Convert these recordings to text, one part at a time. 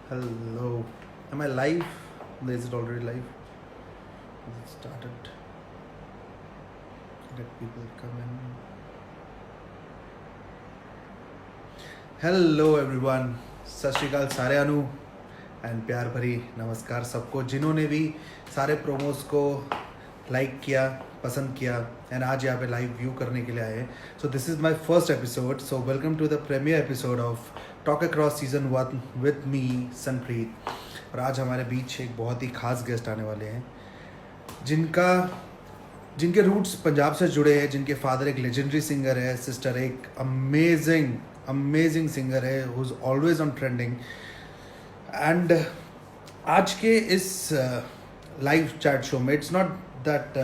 Hello. Am I live? Is it already live? Is it started? Let people come in. Hello everyone. सत श्री अकाल साਰਿਆਂ ਨੂੰ and प्यार भरी नमस्कार सबको जिन्होंने भी सारे प्रोमोस को लाइक किया पसंद किया एंड आज यहाँ पे लाइव व्यू करने के लिए आए. So this is my first episode. So welcome to the premiere episode of talk across season 1 with me Sanpreet. और आज हमारे बीच एक बहुत ही खास गेस्ट आने वाले हैं जिनके रूट्स पंजाब से जुड़े हैं, जिनके फादर एक लेजेंडरी सिंगर है, सिस्टर एक अमेजिंग सिंगर है who is always on trending. And आज के इस लाइव चैट शो में it's not that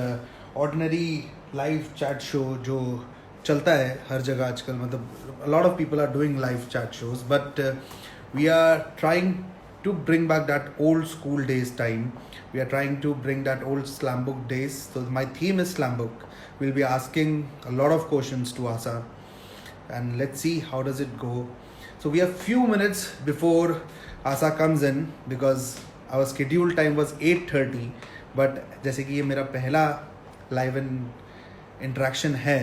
ordinary live chat show जो चलता है हर जगह आजकल. मतलब lot of people are doing live chat shows but we are trying to bring back that old school days time. We are trying to bring that old slam book days. So my theme is slam book. We'll be asking a lot of questions to Asa and let's see how does it go. So we have few minutes before Asa comes in because our scheduled time was 8:30 but जैसे कि ये मेरा पहला live in interaction है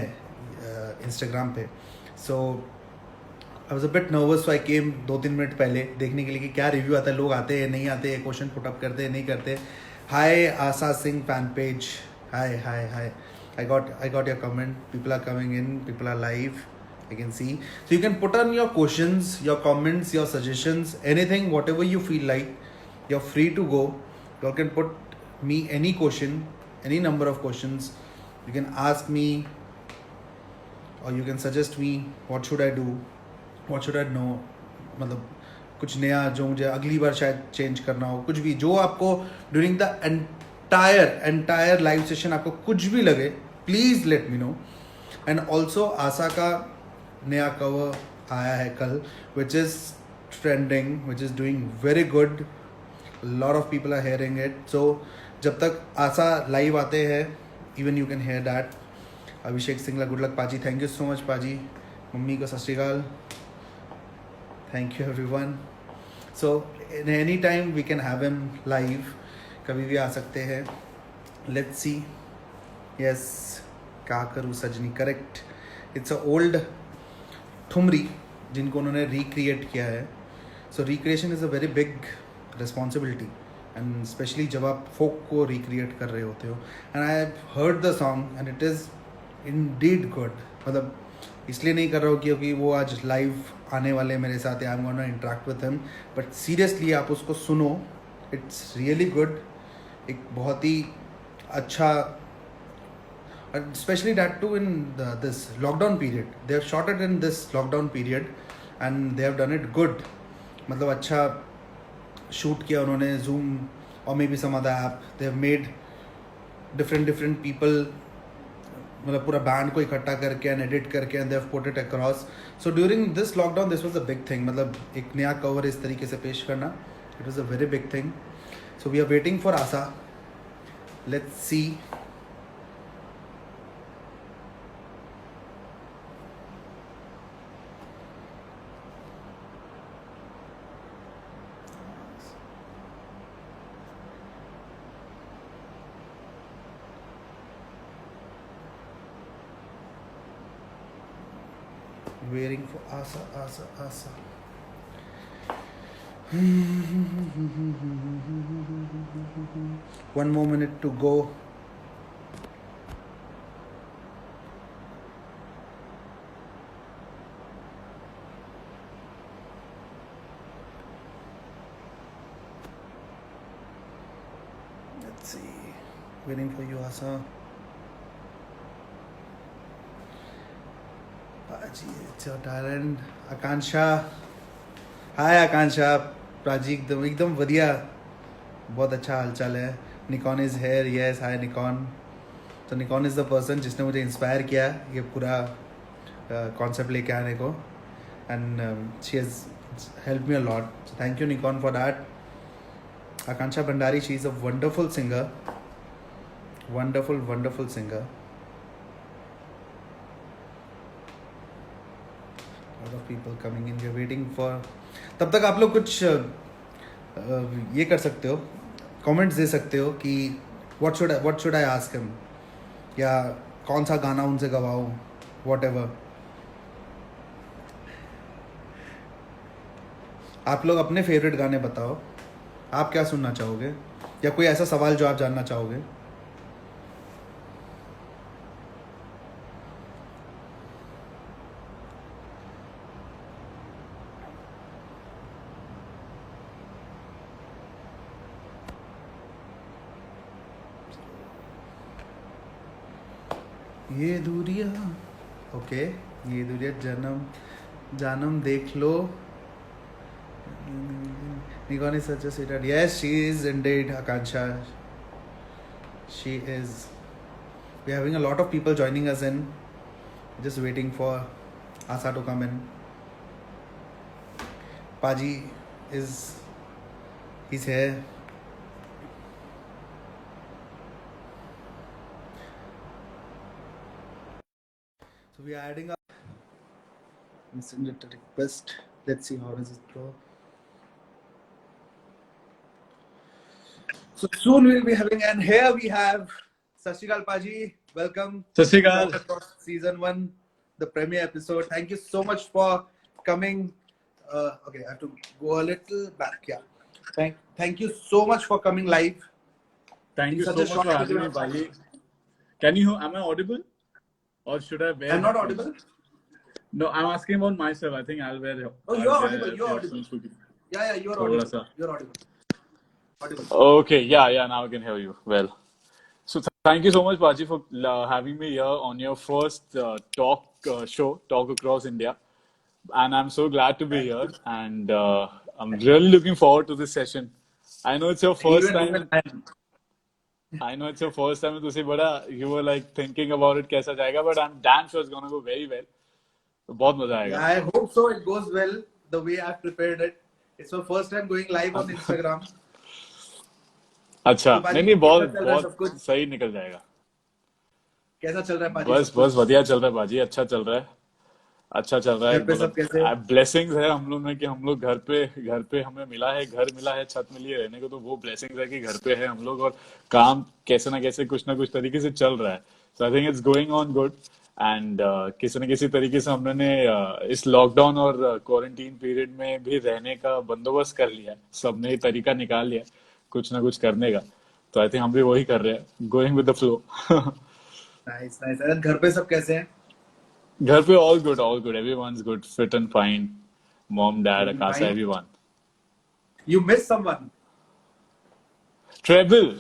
Instagram पे, so I was a bit nervous. So I came 2-3 minute पहले देखने के लिए कि क्या रिव्यू आता है, लोग आते हैं नहीं आते, क्वेश्चन पुटअप करते हैं नहीं करते. Hi Asha Singh fan page. Hi I got your comment. People are coming in, people are live. I can see. So you can put on your questions, your comments, your suggestions, anything, whatever you feel like. You're free to go. You can put me any question, any number of questions. You can ask me or you can suggest me what should I do. What should I know? मतलब कुछ नया जो मुझे अगली बार शायद change करना हो, कुछ भी जो आपको during the entire live session आपको कुछ भी लगे, please let me know. And also Asha का नया कवर आया है कल which is trending, which is doing very good. Lot of people are hearing it. So जब तक आशा लाइव आते हैं even you can hear that. Abhishek Singla good luck पाजी. थैंक यू सो मच पाजी. मम्मी को सत श्री अकाल. Thank you everyone. So in any time we can have him live. कभी भी आ सकते हैं. Let's see. Yes. क्या करूँ सजनी. Correct. It's a old thumri जिनको उन्होंने recreate किया है. So recreation is a very big responsibility. And especially जब आप folk को recreate कर रहे होते हो. And I have heard the song and it is indeed good. मतलब इसलिए नहीं कर रहा हूँ क्योंकि वो आज लाइव आने वाले मेरे साथ है. I am gonna interact with him but seriously आप उसको सुनो. It's really good. एक बहुत ही अच्छा, specially that too in this lockdown period. They have shot it in this lockdown period and they have done it good. मतलब अच्छा shoot किया उन्होंने. जूम और maybe some other app they have made different people, मतलब पूरा band को इकट्ठा करके एंड एडिट करके and they have put it across. So during this lockdown this was a big thing. मतलब एक नया कवर इस तरीके से पेश करना, it was a very big thing. So we are waiting for Asha. Let's see. Waiting for Asa. One more minute to go. Let's see. Waiting for you, Asa. It's your talent. आकांक्षा. हाय आकांक्षा. प्राजी एकदम बढ़िया. बहुत अच्छा हालचाल है. Nikon is here. Yes hi Nikon. तो Nikon is the person जिसने मुझे inspire किया ये पूरा कॉन्सेप्ट लेके आने को. And she has help me a lot. So thank you Nikon for that. Akanksha Bhandari, she is a wonderful singer. Wonderful singer. lot of people coming in. We are waiting for. तब तक आप लोग कुछ ये कर सकते हो, कमेंट्स दे सकते हो कि what should I ask him, या कौन सा गाना उनसे गवाऊँ, वॉट एवर। आप लोग अपने फेवरेट गाने बताओ, आप क्या सुनना चाहोगे, या कोई ऐसा सवाल जो आप जानना चाहोगे। ये दूरियां, ओके, ये दूरियां जन्म जानम देख लो। Nikon is such a sweetheart. Yes, she is indeed, Akansha. She is. We're having a lot of people joining us in. Just waiting for Asa to come in. Paji he's here. So we are adding up. Send it a request. Let's see how does it go. So soon we'll be having, and here we have Sashikal Paji. Welcome. Sashikal. Season 1, the premiere episode. Thank you so much for coming. Okay, I have to go a little back. Yeah. Thank you so much for coming live. Thank you so much for having me, Paji. Am I audible? Or should I wear? I'm not audible? No, I'm asking about myself. I think I'll wear. Oh, you're audible. You're audible. Yeah, you're audible. You're audible. Okay, yeah, now I can hear you well. So thank you so much, Paji, for having me here on your first talk show, Talk Across India. And I'm so glad to be here. And I'm really looking forward to this session. I know it's your first time. I know it's your first time to say, but you were like thinking about it, kaisa jayega, but I'm damn sure it's gonna go very well. बहुत मजा आएगा. I hope so. It goes well the way I've prepared it. It's my first time going live on Instagram. अच्छा, नहीं बहुत सही निकल जाएगा. कैसा चल रहा है पाजी? बस बढ़िया चल रहा है पाजी, अच्छा चल रहा है. मतलब ब्लेसिंग्स है हम लोग में कि हम लोग घर पे हमें मिला है, घर मिला है, छत मिली है रहने को, तो वो ब्लेसिंग्स है कि घर पे है हम लोग और काम कैसे ना कैसे कुछ ना कुछ तरीके से चल रहा है. So I think it's going on good and किसी न किसी तरीके से हमने इस लॉकडाउन और क्वारंटीन पीरियड में भी रहने का बंदोबस्त कर लिया है. सबने तरीका निकाल लिया कुछ ना कुछ करने का, तो आई थिंक हम भी वही कर रहे हैं, going with the flow. Nice. घर पे सब कैसे हैं? घर पे all good, everyone's good, fit and fine. Mom, dad, Akasa, everyone. You miss someone? Travel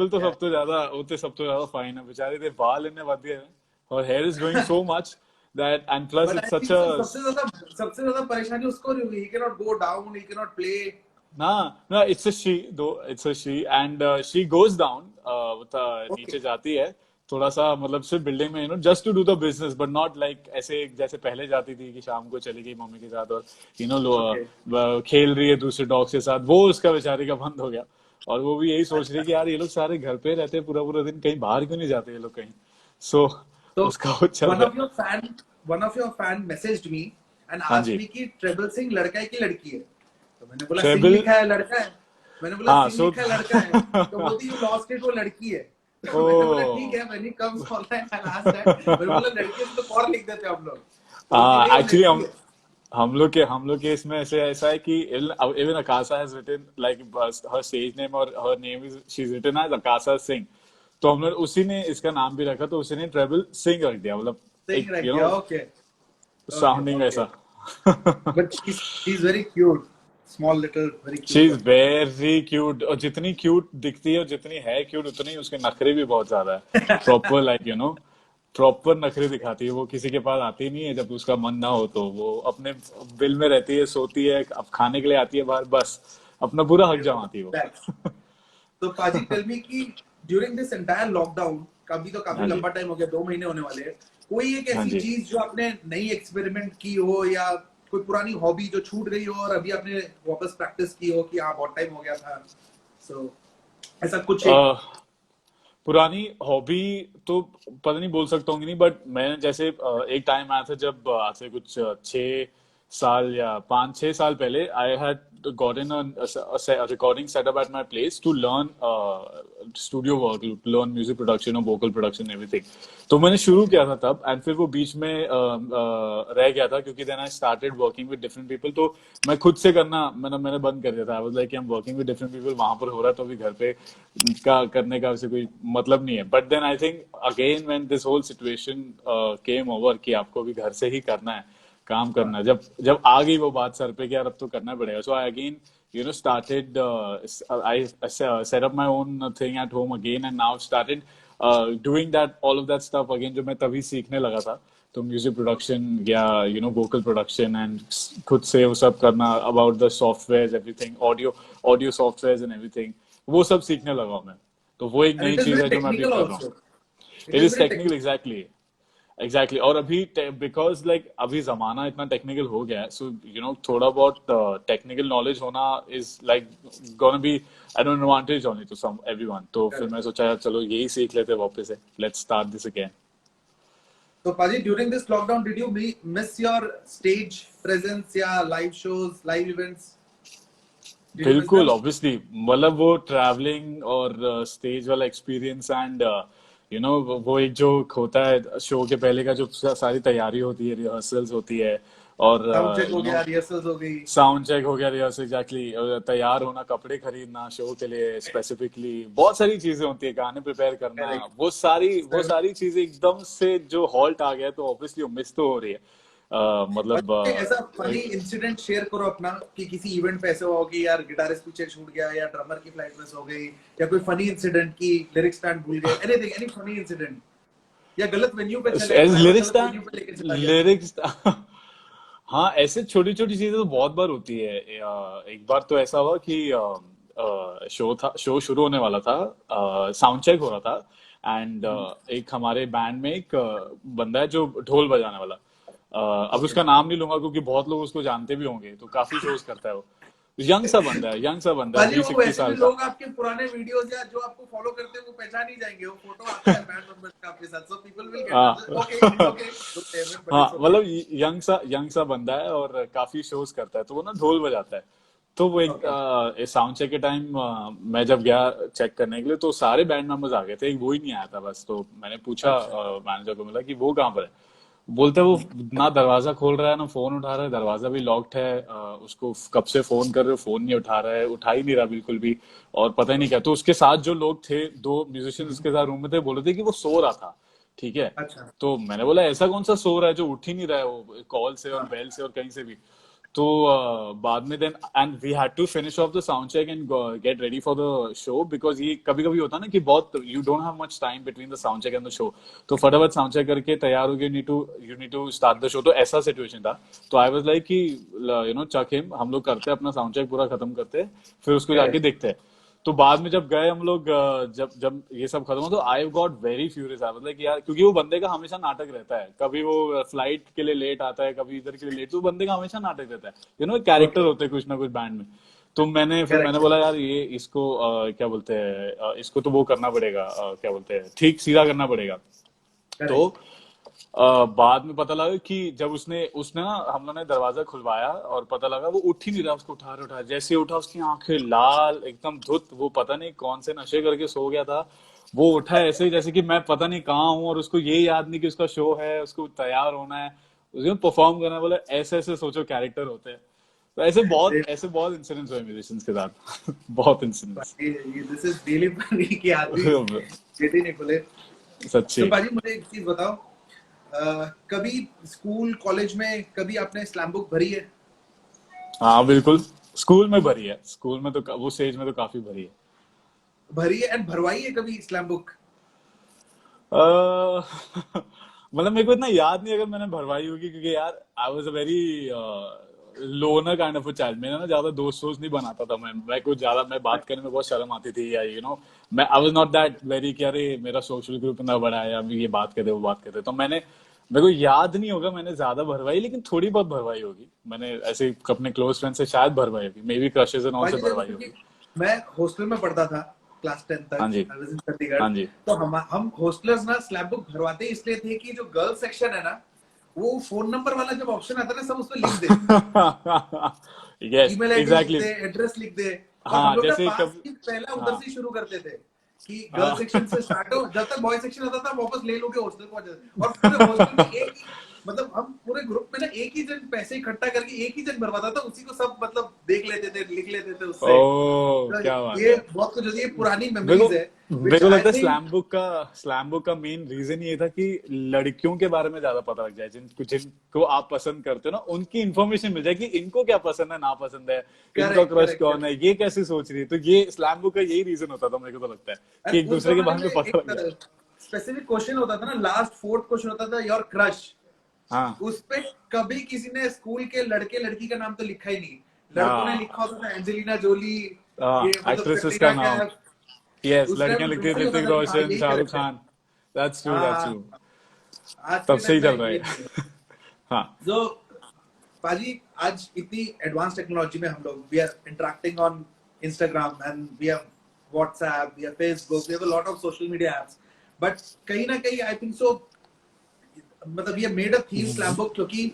तो सबसे ज्यादा फाइन है. बेचारे थे बाल इतने बढ़ गए और hair is growing so much that, and plus it's such a सबसे ज्यादा परेशानी उसको नहीं हुई. He cannot go down, he cannot play. No, it's a she though. It's a she and she goes down. नीचे जाती है थोड़ा सा, मतलब सिर्फ बिल्डिंग में, just to do the business, but not like ऐसे जैसे पहले जाती थी कि शाम को चली गई मम्मी के साथ और खेल रही है दूसरे डॉग्स के साथ. वो उसका बेचारे का बंद हो गया और वो भी यही सोच रही है कि यार ये लोग सारे घर पे रहते हैं पूरा दिन, कहीं बाहर क्यों नहीं जाते ये लोग कहीं. So उसका one of your fan messaged me and asked me कि ट्रेबल सिंह लड़का है कि लड़की है. तो मैंने बोला सिंह लिखा है लड़का है. मैंने बोला सिंह लिखा है लड़का है. तो बोलती यू लॉस्ट इट, वो लड़की है. तो मैंने बोला ठीक है, when he comes online I'll ask that. मैंने बोला लड़की है तो और लिख देते हम लोग. एक्चुअली हम लोग के इसमें ऐसा है कि even Akasa has written like her stage name or her name is, she's written as Akasa Singh. तो हमने उसी ने इसका नाम भी रखा, तो उसी ने ट्रेबल सिंह रख दिया, मतलब okay, साउंडिंग ऐसा. But she's very cute. Small little, very cute. She's very cute. और जितनी क्यूट दिखती है और जितनी है क्यूट, उतनी उसके नखरे भी बहुत ज्यादा है. प्रॉपर like प्रॉपर नखरे दिखाती है. वो किसी के पास आती नहीं है जब उसका मन ना हो, तो वो अपने बिल में रहती है, सोती है, अब खाने के लिए आती है बाहर, बस अपना पूरा हक जमाती है वो. तो पाजी टेल मी कि ड्यूरिंग दिस एंटायर लॉकडाउन, कभी तो काफी लंबा टाइम हो गया, 2 महीने होने वाले हैं, कोई एक ऐसी चीज जो आपने नई एक्सपेरिमेंट की हो या कोई पुरानी हॉबी जो छूट गई हो और अभी आपने वापस प्रैक्टिस की हो कि बहुत टाइम हो गया था, सो ऐसा कुछ पुरानी हॉबी तो पता नहीं बोल सकता हूँ कि नहीं, बट मैंने जैसे एक टाइम आया था जब आज से कुछ साल या 5-6 साल पहले I had gotten a recording setup at my place to learn studio work, to learn music production और vocal production everything. तो मैंने शुरू किया था तब, एंड फिर वो बीच में रह गया था क्योंकि then I started working with different people. तो मैं खुद से करना मैंने बंद कर दिया था. I was like I am working with different people, वहां पर हो रहा है तो अभी घर पे का करने का वैसे कोई मतलब नहीं है. But then I think again when this whole situation came over कि आपको भी घर से ही करना है, काम करना, जब जब आ गई वो बात सर पे कि यार अब तो करना पड़ेगा. So I again started I set up my own thing at home again and now started doing all of that stuff again जो मैं तभी सीखने लगा था. तो म्यूजिक प्रोडक्शन या वोकल प्रोडक्शन एंड खुद से वो सब करना, about the software everything, audio software and everything, वो सब सीखने लगा मैं. तो वो एक नई चीज है जो मैं अभी कर रहा हूँ. It is technical, exactly. और अभी बिकॉज लाइक अभी जमाना इतना टेक्निकल हो गया है, सो थोड़ा बहुत टेक्निकल नॉलेज होना is like gonna be an advantage only to some everyone. तो फिर मैं सोचा यार चलो यही सीख लेते हैं वापस से, let's start this again. So Paji, during this lockdown, did you miss your stage presence या live shows, live events? बिल्कुल, ऑब्वियसली. मतलब वो ट्रैवलिंग और स्टेज वाला एक्सपीरियंस एंड वो एक जो होता है शो के पहले का, जो सारी तैयारी होती है, रिहर्सल्स होती है, और साउंड चेक हो गया, रिहर्सल्स हो गई, साउंड चेक हो गया, रिहर्सल, एग्जैक्टली. तैयार होना, कपड़े खरीदना शो के लिए स्पेसिफिकली, बहुत सारी चीजें होती है, गाने प्रिपेयर करना, वो सारी चीजें एकदम से जो हॉल्ट आ गया, तो ऑब्वियसली वो मिस तो हो रही है. मतलब ऐसा फनी इंसिडेंट शेयर करो अपना कि किसी इवेंट पे ऐसा हो कि यार गिटारिस्ट पीछे छूट गया या ड्रमर की फ्लाइट मिस हो गई, या कोई फनी इंसिडेंट की लिरिक्स स्टैंड भूल गए, एनीथिंग, एनी फनी इंसिडेंट, या गलत वेन्यू पे चले गए, लिरिक्स. हाँ, ऐसे छोटी छोटी चीजें तो बहुत बार होती है. एक बार तो ऐसा हुआ कि शो शुरू होने वाला था, साउंड चेक हो रहा था, एंड एक हमारे बैंड में एक बंदा है जो ढोल बजाने वाला. अब उसका नाम नहीं लूंगा क्योंकि बहुत लोग उसको जानते भी होंगे, तो काफी शोज करता है वो. यंग सा बंदा है 20-60 साल का. लोग आपके पुराने वीडियोस या जो आपको फॉलो करते हैं वो पहचान ही जाएंगे, वो फोटो आता है बैंड मेंबर्स का आपके साथ, so people will get okay. हाँ, मतलब यंग सा बंदा है और काफी शोज करता है, तो वो ना ढोल बजाता है. तो वो एक साउंड चेक के टाइम मैं जब गया चेक करने के लिए, तो सारे बैंड मेंबर्स आ गए थे, एक वो ही नहीं आया था बस. तो मैंने पूछा मैनेजर को, मिला कि वो कहाँ पर है. बोलता है वो ना दरवाजा खोल रहा है ना फोन उठा रहा है, दरवाजा भी लॉक्ड है, उसको कब से फोन कर रहे हो, फोन नहीं उठा रहा है, उठा ही नहीं रहा बिल्कुल भी, और पता ही नहीं क्या. तो उसके साथ जो लोग थे, 2 म्यूजिशियंस उसके साथ रूम में थे, बोल रहे थे कि वो सो रहा था. ठीक है. अच्छा. तो मैंने बोला ऐसा कौन सा सो रहा है जो उठ ही नहीं रहा है, वो कॉल से और बेल से और कहीं से भी. तो बाद में then and we had to finish off the sound check and get ready for the show, because ये कभी कभी होता है ना कि बहुत you don't have much time between the sound check and the show. तो फटाफट साउंड चेक करके तैयार हो गए, you need to start the show. तो ऐसा सिचुएशन था. तो आई वाज लाइक कि चक हिम, हम लोग करते हैं अपना साउंड चेक पूरा खत्म करते हैं, फिर उसको जाके देखते हैं. तो बाद में जब गए हम लोग, जब ये सब खत्म हो, तो I got very furious. I was like यार, क्योंकि वो बंदे का हमेशा नाटक रहता है, कभी वो फ्लाइट के लिए लेट आता है, कभी इधर के लिए लेट, तो बंदे का हमेशा नाटक रहता है. कैरेक्टर होते हैं कुछ ना कुछ बैंड में. तो मैंने बोला यार ये इसको क्या बोलते हैं, इसको तो वो करना पड़ेगा, क्या बोलते हैं, ठीक सीधा करना पड़ेगा. तो बाद में पता लगा कि जब उसने ना हम लोगों ने दरवाजा खुलवाया और पता लगा वो उठ ही नहीं रहा, उसको उठा जैसे उठा उसकी आंखें लाल एकदम धुत, वो पता नहीं कौन से नशे करके सो गया था. वो उठा ऐसे जैसे कि मैं पता नहीं कहाँ हूँ, और उसको ये याद नहीं कि उसका शो है, उसको तैयार होना है, उसको परफॉर्म करना है. बोले ऐसे सोचो कैरेक्टर होते हैं. तो ऐसे बहुत इंसिडेंट्स हुए म्यूजिशियंस के साथ. बहुत incidents. This is really funny कि आदमी जेटी नहीं बोले सच्ची. तो बाजी मुझे एक चीज बताओ, कभी स्कूल कॉलेज में कभी आपने स्लैम बुक भरी है? हाँ बिल्कुल, स्कूल में भरी है. स्कूल में तो वो स्टेज में तो काफी भरी है एंड भरवाई है कभी स्लैम बुक? मतलब मेरे को इतना याद नहीं अगर मैंने भरवाई होगी, क्योंकि यार I was a very loner kind of a child. मैंने ना ज्यादा दोस्त नहीं बनाता था. मैं कुछ ज्यादा, मैं बात करने में बहुत शर्म आती थी, या मैं I was not that very कि अरे मेरा सोशल ग्रुप इतना बड़ा है, अभी ये बात करते वो बात करते. तो मेरे को याद नहीं होगा मैंने ज्यादा भरवाई, लेकिन थोड़ी बहुत भरवाई होगी. मैंने ऐसे अपने क्लोज फ्रेंड से शायद भरवाई होगी, may be crushes and all से भरवाई होगी. मैं हॉस्टल में पढ़ता था क्लास 10 तक. हाँ जी. चंडीगढ़. तो हम हॉस्टलर्स ना स्लैम बुक भरवाते इसलिए थे कि जो गर्ल्स सेक्शन है ना, वो फोन नंबर वाला जब ऑप्शन आता है ना, सब उसमें लिख दे, यस ईमेल आईडी लिख एग्जैक्टली। दे, एड्रेस लिख दे। और हम हाँ लोग ना जैसे पास कब की पहला उधर हाँ से शुरू करते थे कि गर्ल हाँ सेक्शन से स्टार्ट हो, जब तक बॉय सेक्शन आता था वापस ले लो के हॉस्टल पहुंच जाते, और पूरे हॉस्टल में एक ही, मतलब हम पूरे ग्रुप में ना एक ही जन पैसे इकट्ठा करके एक ही जन भरवाता था, उसी को सब मतलब देख लेते थे, लिख लेते थे उससे। ओ तो क्या बात ये है। बहुत कुछ होती है, पुरानी मेरे मेमोरीज को है, मेरे विच को आई लगता है थिंक। स्लैम बुक का मेन रीजन ये था कि लड़कियों के बारे में ज्यादा पता लग जाए, जिनको जिनको आप पसंद करते हो ना, उनकी इन्फॉर्मेशन मिल जाए कि इनको क्या पसंद है, ना पसंद है, इनका करेक्ट क्रश करेक्ट कौन करेक्ट। है, ये कैसे सोच रही है। तो ये स्लैम बुक का यही रीजन होता था, मेरे को तो लगता है कि एक उस दूसरे के जमाने बारे में में पता लग जाए। एक स्पेसिफिक क्वेश्चन होता था ना, लास्ट फोर्थ क्वेश्चन होता था, योर क्रश। हाँ उस पे कभी किसी ने स्कूल के लड़के लड़की का नाम तो लिखा ही नहीं, लड़कों ने हाँ लिखा होता था एंजेलिना जोली, हाँ ये मतलब एक्ट्रेसेस का कैटरीना नाम। कैफ। यस उस टाइम लड़कियां तो लिखती वैसा थी ही होता ऋतिक था कि हाँ रोशन, यही शाहरुख करेक्ट है। Khan. That's true that's true. हाँ, आज तब के से ही टाइम में चल रहा ये नहीं है। है। हाँ जो पाजी, आज इतनी एडवांस टेक्नोलॉजी में हम लोग, we are interacting on Instagram and we have WhatsApp, we have Facebook, we have a lot of social media apps, but कहीं ना कहीं आई थिंक सो, मतलब ये made a theme slam book क्योंकि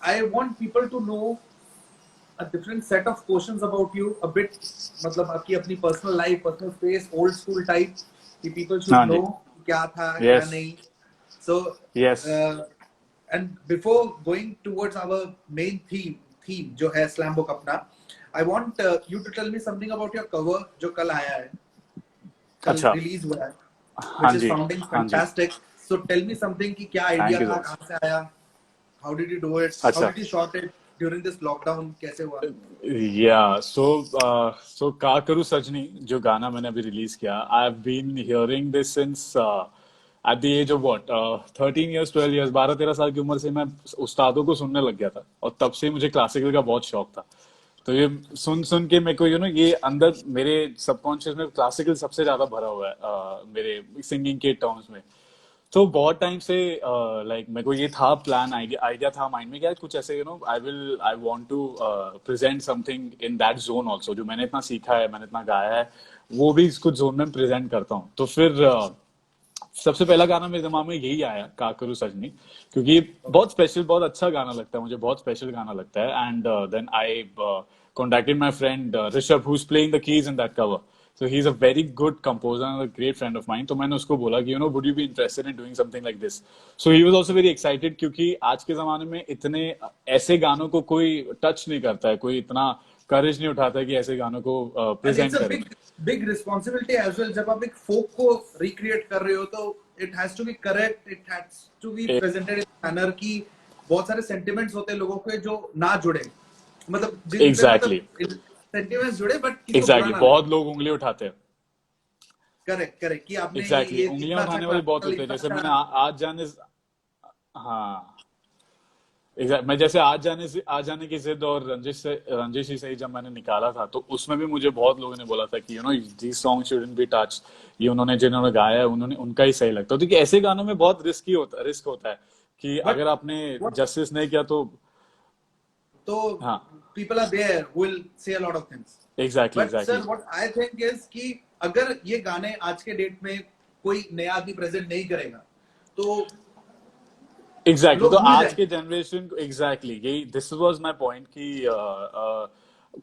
I want people to know a different set of questions about you, a bit, मतलब आपकी अपनी personal life, personal space, old school type, कि पीपल शुड हाँ no जी। क्या था क्या यस नहीं। So yes and before going towards our main theme जो है स्लैम बुक अपना, I want you to tell me something about your cover जो कल आया है, कल अच्छा। रिलीज हुआ है, हाँ which is जी sounding हाँ जी। fantastic. So tell me something कि क्या थैंक आइडिया यू था, सो मच। कहाँ से आया, how did you do it, how अच्छा did you shot it during this lockdown, कैसे हुआ? या सो का करूँ सजनी जो गाना मैंने अभी रिलीज किया, I have been hearing this since at the age of what 13 years 12 years, 12-13 साल की उम्र से मैं उस्तादों को सुनने लग गया था, और तब से मुझे क्लासिकल का बहुत शौक था। तो ये सुन सुन के मेरे को ये अंदर मेरे सबकॉन्शियस में क्लासिकल सबसे ज्यादा भरा हुआ है मेरे सिंगिंग के टर्म्स में। तो बहुत टाइम से लाइक मेरे को ये था प्लान, आइडिया आइडिया था माइंड में, क्या कुछ ऐसे I want to present something in that zone also, जो मैंने इतना सीखा है, मैंने इतना गाया है, वो भी इसको जोन में प्रेजेंट करता हूँ। तो फिर सबसे पहला गाना मेरे दिमाग में यही आया, काकरू सजनी, क्योंकि ये बहुत स्पेशल, बहुत अच्छा गाना लगता है मुझे, बहुत स्पेशल गाना लगता है। And then I contacted my friend Rishabh, who's playing the keys in that cover. So he's a very good composer and a great friend of mine. तो मैंने उसको बोला कि would you be interested in doing something like this? So he was also very excited, क्योंकि आज के जमाने में इतने ऐसे गानों को कोई टच नहीं करता है, कोई इतना करेज नहीं उठाता है कि ऐसे गानों को And it's प्रेजेंट a करे। big responsibility as well, जब आप एक folk को recreate कर रहे हो तो it has to be correct, it has to be presented in a manner कि बहुत सारे sentiments होते हैं लोगों के जो ना जुड़े, मतलब जिन पे एग्जैक्टली मतलब sentiments जुड़े बट किसी को बुरा एग्जैक्टली ना लगे। बहुत लोग उंगली उठाते हैं। करेक्ट करेक्ट, कि आपने एग्जैक्टली ये उंगलियां इतना अच्छा उठाने वाले बहुत क्लासिकल, होते हैं, इतना जैसे मैंने अच्छा। आज जाने हाँ मैं जैसे आज जाने की जिद और रंजिश ही सही जब मैंने निकाला था, तो उसमें भी मुझे बहुत लोगों ने बोला था कि these song shouldn't be touch, ये उन्होंने जिन्होंने गाया है उन्होंने उनका ही सही लगता है। तो कि ऐसे गानों में बहुत रिस्क होता है कि बट अगर आपने what, जस्टिस नहीं किया तो। तो हाँ people are there who will say a lot of things, exactly but sir exactly what I think is कि अगर ये गाने आज के डेट में कोई नया आदमी प्रेजेंट नहीं करेगा तो एग्जैक्टली तो लोग भूल आज जाएंगे। के जनरेशन को एग्जैक्टली यही दिस वाज माय पॉइंट कि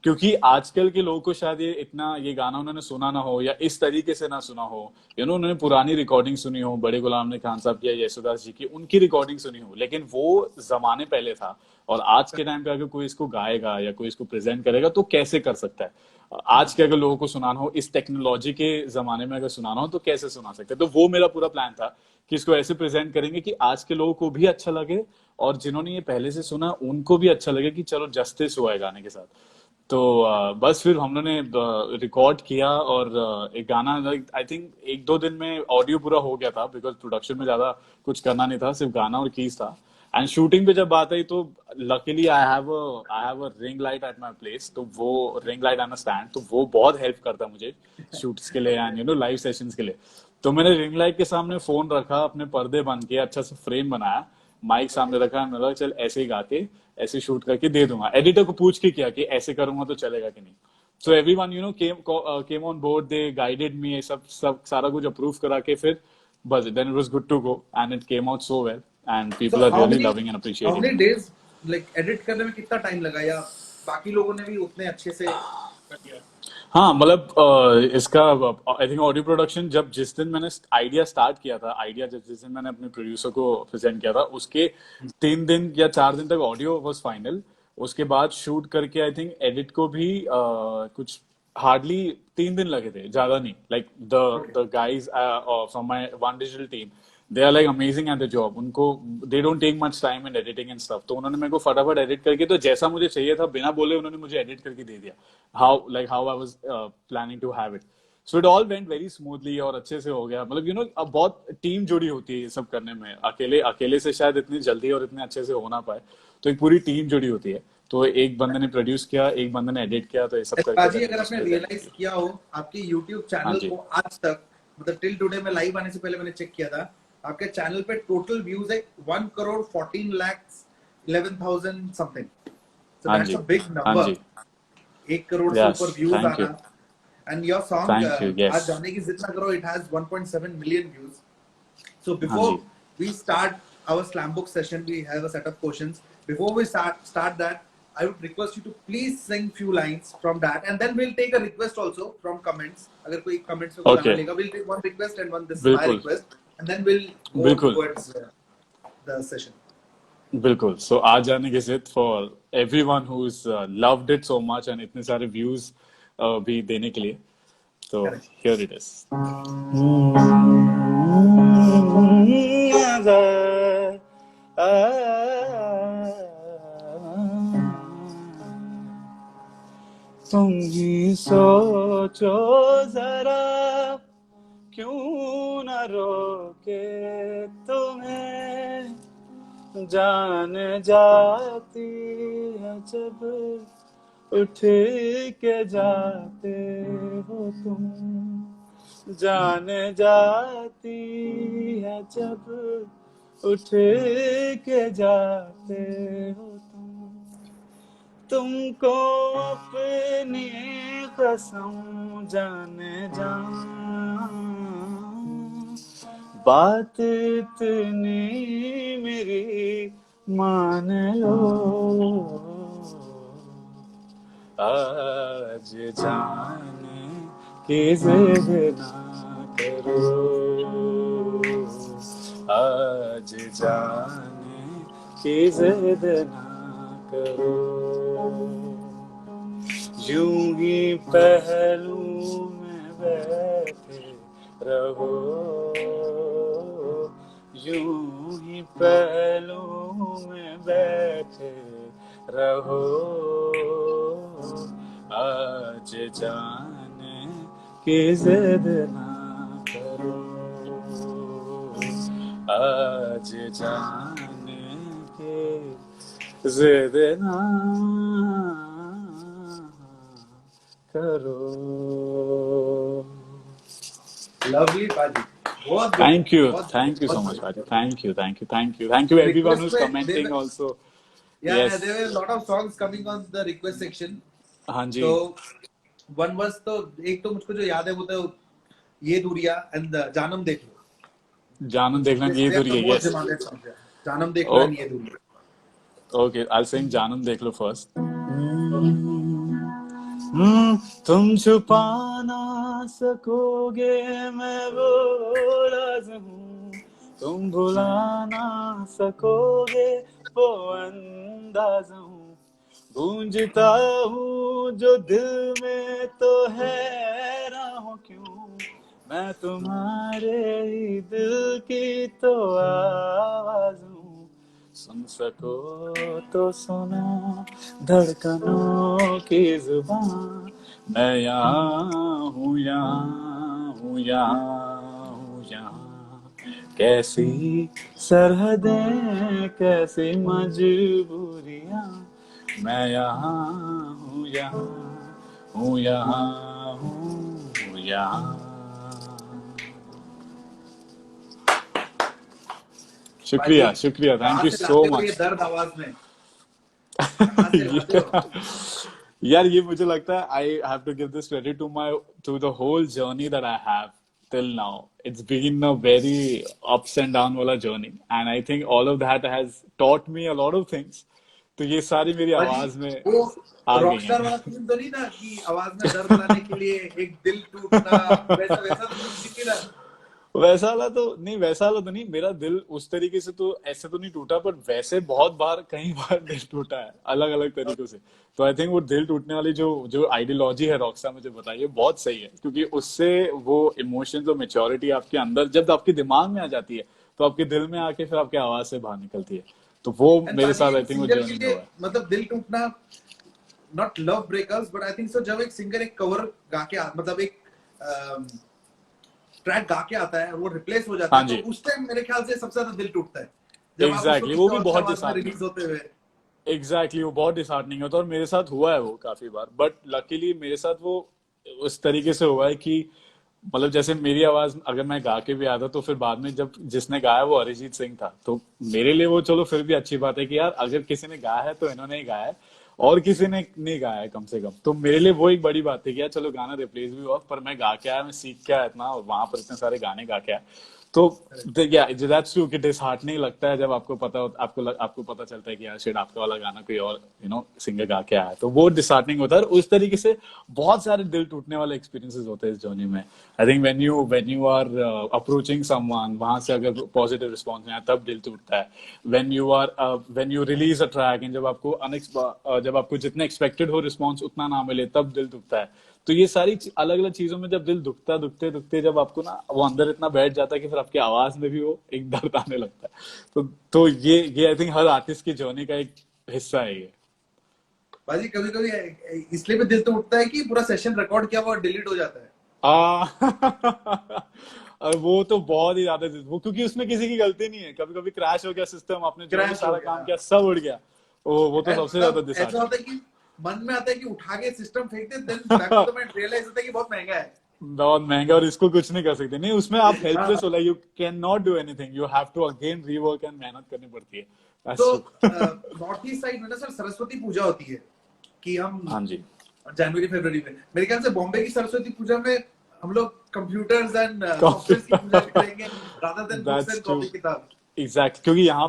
क्योंकि आजकल के लोगों को शायद ये गाना उन्होंने सुना ना हो, या इस तरीके से ना सुना हो, उन्होंने पुरानी रिकॉर्डिंग सुनी हो, बड़े गुलाम ने खान साहब की या यशोदास जी की, उनकी रिकॉर्डिंग सुनी हो, लेकिन वो जमाने पहले था। और आज के टाइम पे अगर कोई इसको गाएगा या कोई इसको प्रेजेंट करेगा तो कैसे कर सकता है? आज के अगर लोगों को सुनाना हो, इस टेक्नोलॉजी के जमाने में अगर सुनाना हो, तो कैसे सुना सकते हैं? तो वो मेरा पूरा प्लान था कि इसको ऐसे प्रेजेंट करेंगे कि आज के लोगों को भी अच्छा लगे, और जिन्होंने ये पहले से सुना उनको भी अच्छा लगे कि चलो जस्टिस हुआ है गाने के साथ। तो बस फिर हम लोगों ने रिकॉर्ड किया, और एक गाना आई थिंक 1-2 दिन में ऑडियो पूरा हो गया था, बिकॉज प्रोडक्शन में ज्यादा कुछ करना नहीं था, सिर्फ गाना और कीज था। एंड शूटिंग पे जब बात आई तो luckily I have a ring light at my place, तो वो ring light and a stand, तो वो बहुत हेल्प करता है मुझे शूट्स के लिए एंड लाइव सेशंस के लिए। तो मैंने रिंग लाइट के सामने फोन रखा, अपने पर्दे बंद किए, अच्छा से फ्रेम बनाया, माइक सामने रखा, मैंने लगा चल ऐसे ही गा के ऐसे शूट करके दे दूंगा। एडिटर को पूछ के किया कि ऐसे करूंगा तो चलेगा कि नहीं। So everyone came on board, they guided me, सब सब सारा कुछ अप्रूव करा के फिर बस then it was good to go and it came out so well. and people So are really loving and how appreciating many it. days like edit करने में कितना टाइम लगा, या बाकी लोगों ने भी उतने अच्छे से कर दिया? हाँ मतलब इसका आई थिंक ऑडियो प्रोडक्शन जब जिस दिन मैंने आइडिया स्टार्ट किया था, आइडिया जब जिस दिन मैंने अपने प्रोड्यूसर को प्रेजेंट किया था, उसके 3 दिन या 4 दिन तक ऑडियो वाज फाइनल। उसके बाद शूट करके आई थिंक एडिट को भी कुछ हार्डली 3 दिन लगे थे, ज्यादा नहीं। Like the Okay. The guys from my one digital team, they are like amazing at the job. उनको they don't take much time in editing and stuff, तो उन्होंने मेरे को फटाफट एडिट करके, तो जैसा मुझे चाहिए था बिना बोले उन्होंने मुझे एडिट करके दे दिया, how I was planning to have it. So it all went very smoothly और अच्छे से हो गया। मतलब अब बहुत टीम जुड़ी होती है ये सब करने में, अकेले अकेले से शायद इतनी जल्दी और इतने अच्छे से हो ना पाए, तो एक पूरी टीम जुड़ी होती है। तो एक बंदे ने प्रोड्यूस किया, एक बंदे ने एडिट किया, तो ये सब करके बाजी, then अगर it was आपने presented रियलाइज किया। किया हो, आपके YouTube हाँ चैनल जी। को आज तक, मतलब टिल टुडे, में लाइव आने से पहले मैंने चेक किया था, आपके चैनल पे टोटल व्यूज है 1 करोड़ 14 लाख 11,000 समथिंग। सो हाँ दैट्स जी। अ बिग हाँ नंबर, जी। 1 करोड़ से यस, ऊपर व्यूज थैंक यू। आना। And your song thank you. आज यस। जाने की जितना करो, it has 1.7 million views. So हाँ before जी। we start our slam book session, we have a set of questions. Before we start that, I would request you to please sing few lines from that, and then we'll take a request also from comments. अगर कोई comments में कोई गाना okay. लेगा, we'll take one request and one, this is my बिल्कुल। request, and then we'll go बिल्कुल। towards the session. बिल्कुल। सो आज जाने की जिद for everyone who is loved it so much and इतने सारे व्यूज भी देने के लिए। तो Correct. Here it is. तुम ही सोचो जरा, क्यों न रोके तुम्हें, जान जाती है जब उठ के जाते हो तुम, जान जाती है जब उठ के जाते हो तुम, तुमको अपनी कसम जाने जा, बात इतनी मेरी मान लो, आज जाने की जिद ना करो, आज जाने की जिद ना करो, यूं ही पहलू में बैठे रहो, यूं ही पहलू में बैठे रहो, आज जाने की जिद ना करो, आज जाने की जिद ना करो। Lovely, Baji. बहुत good, Thank you. बहुत Thank you so बहुत much, good. Raji. Thank you. Thank you. Thank you. Thank you everyone Request who's पे commenting also. yeah, Yes. there were a lot of songs coming on the request section. हाँ जी। तो one verse तो एक तो मुझको जो याद है वो तो ये दूरिया एंड जानम देख लो। जानम देखना ये They are दूरी the है। most Yes. demanded songs. जानम देख लो Oh, एंड ये दूरिया। okay. I'll sing जानम देख लो first. तुम छुपा ना सकोगे मैं वो राज हूँ, तुम भुला ना सकोगे वो अंदाज हूँ, गूंजता हूँ जो दिल में तो हैरान हूँ क्यों, मैं तुम्हारे ही दिल की तो आवाज हूँ, सुन सको तो सुनो धड़कनों की जुबान, मैं यहाँ हूँ, यहाँ हूँ, यहाँ हूँ, यहाँ, कैसी सरहदें कैसी मजबूरियाँ, मैं यहाँ हूँ, यहाँ हूँ, यहाँ हूँ, यहाँ। शुक्रिया, शुक्रिया, थैंक यू सो ये मच। दर्द आवाज में कहाँ से लाते हो? यार ये मुझे लगता है I have to give this credit to the whole journey that I have till now. It's been a very ups and down वाला journey, and I think all of that has taught me a lot of things. तो ये सारी मेरी भाजी आवाज में वो आ गई रॉकस्टार वाला हैं। सीन तो नहीं था कि आवाज में दर्द लाने के लिए एक दिल टूटना, वैसा वैसा तो कुछ नहीं था। वैसा वाला तो नहीं, मेरा दिल उस तरीके से तो ऐसे तो नहीं टूटा, पर वैसे बहुत बार कई बार दिल टूटा है अलग अलग तरीकों से। तो आई थिंक वो दिल टूटने वाली जो जो आइडियोलॉजी है रॉकस्टार मुझे बताई है बहुत सही है, क्योंकि उससे वो इमोशंस और मेच्योरिटी आपके अंदर जब आपके दिमाग में आ जाती है तो आपके दिल में आके फिर आपकी आवाज से बाहर निकलती है। तो वो एंड मेरे बाजी साथ आई एक थिंक वो सिंगर के जर्नी में लिए हुआ है। मतलब दिल टूटना, not love breakers but I think सो, जब एक सिंगर एक कवर गा के मतलब एक ट्रैक गा के आता है और वो रिप्लेस हो जाता हाँ है, तो जी, उस टाइम मेरे ख्याल से सबसे ज्यादा दिल टूटता है जब आप उसको एग्जैक्टली किसी वो भी और की बहुत आवाज में डिसहार्टनिंग। रिलीज होते हुए। वो बहुत डिसहार्टनिंग होता है, और मेरे साथ हुआ है वो काफी बार, बट लकीली मेरे साथ वो उस तरीके से हुआ है कि मतलब जैसे मेरी आवाज अगर मैं गा के भी आता तो फिर बाद में जब जिसने गाया वो अरिजीत सिंह था, तो मेरे लिए वो चलो फिर भी अच्छी बात है कि यार अगर किसी ने गाया है तो इन्होंने ही गाया है, और किसी ने नहीं गाया है कम से कम। तो मेरे लिए वो एक बड़ी बात है कि यार चलो गाना रिप्लेस भी हुआ, पर मैं गा के आया, मैं सीख के आया इतना, और वहां पर इतने सारे गाने गा के आया। तो या दैट्स ट्रू कि डिसहार्टनिंग लगता है जब आपको पता हो, आपको पता चलता है कि यार शायद आपका वाला गाना कोई और सिंगर गा के आया है, तो वो डिसहार्टनिंग होता है। और उस तरीके से बहुत सारे दिल टूटने वाले एक्सपीरियंसेस होते हैं इस जर्नी में। I think when you are approaching someone, वहां से अगर पॉजिटिव रिस्पॉन्स नहीं आया तब दिल टूटता है। When you release a track and जब आपको जितने एक्सपेक्टेड हो रिस्पॉन्स उतना ना मिले तब दिल टूटता है। तो ये सारी अलग अलग चीजों में जब दिल दुखते दुखते जब आपको ना वो अंदर इतना बैठ जाता है कि फिर आपकी आवाज में भी वो एक दर्द आने लगता है। तो ये आई थिंक हर आर्टिस्ट की जर्नी का एक हिस्सा है ये। बाजी कभी कभी इसलिए भी दिल टूटता है कि पूरा सेशन रिकॉर्ड किया हुआ डिलीट हो जाता है। और वो तो बहुत ही ज्यादा, वो क्योंकि उसमें किसी की गलती नहीं है, कभी कभी क्रैश हो गया सिस्टम, आपने जो भी क्रैश हो सारा काम गया किया सब उड़ गया। वो तो सबसे ज्यादा तब ऐसा होता डिसहार्टनिंग। है कि मन में आता है कि उठा के सिस्टम फेंक दे, then back to the mind realise होता है कि बहुत महंगा है। बहुत महंगा, और इसको कुछ नहीं कर सकते, नहीं उसमें आप हेल्पलेस हाँ, हो, you can not do anything, you have to again rework and मेहनत करनी पड़ती है। तो that's true. North east side में ना सर सरस्वती पूजा होती है कि हम हाँ जी। जनवरी फरवरी में, मेरे ख्याल से बॉम्बे की सरस्वती पूजा में हम लोग कंप्यूटर्स एंड कॉफी। सॉफ्टवेयर की पूजा करेंगे rather than books that's and true. Copy किताब। क्योंकि यहाँ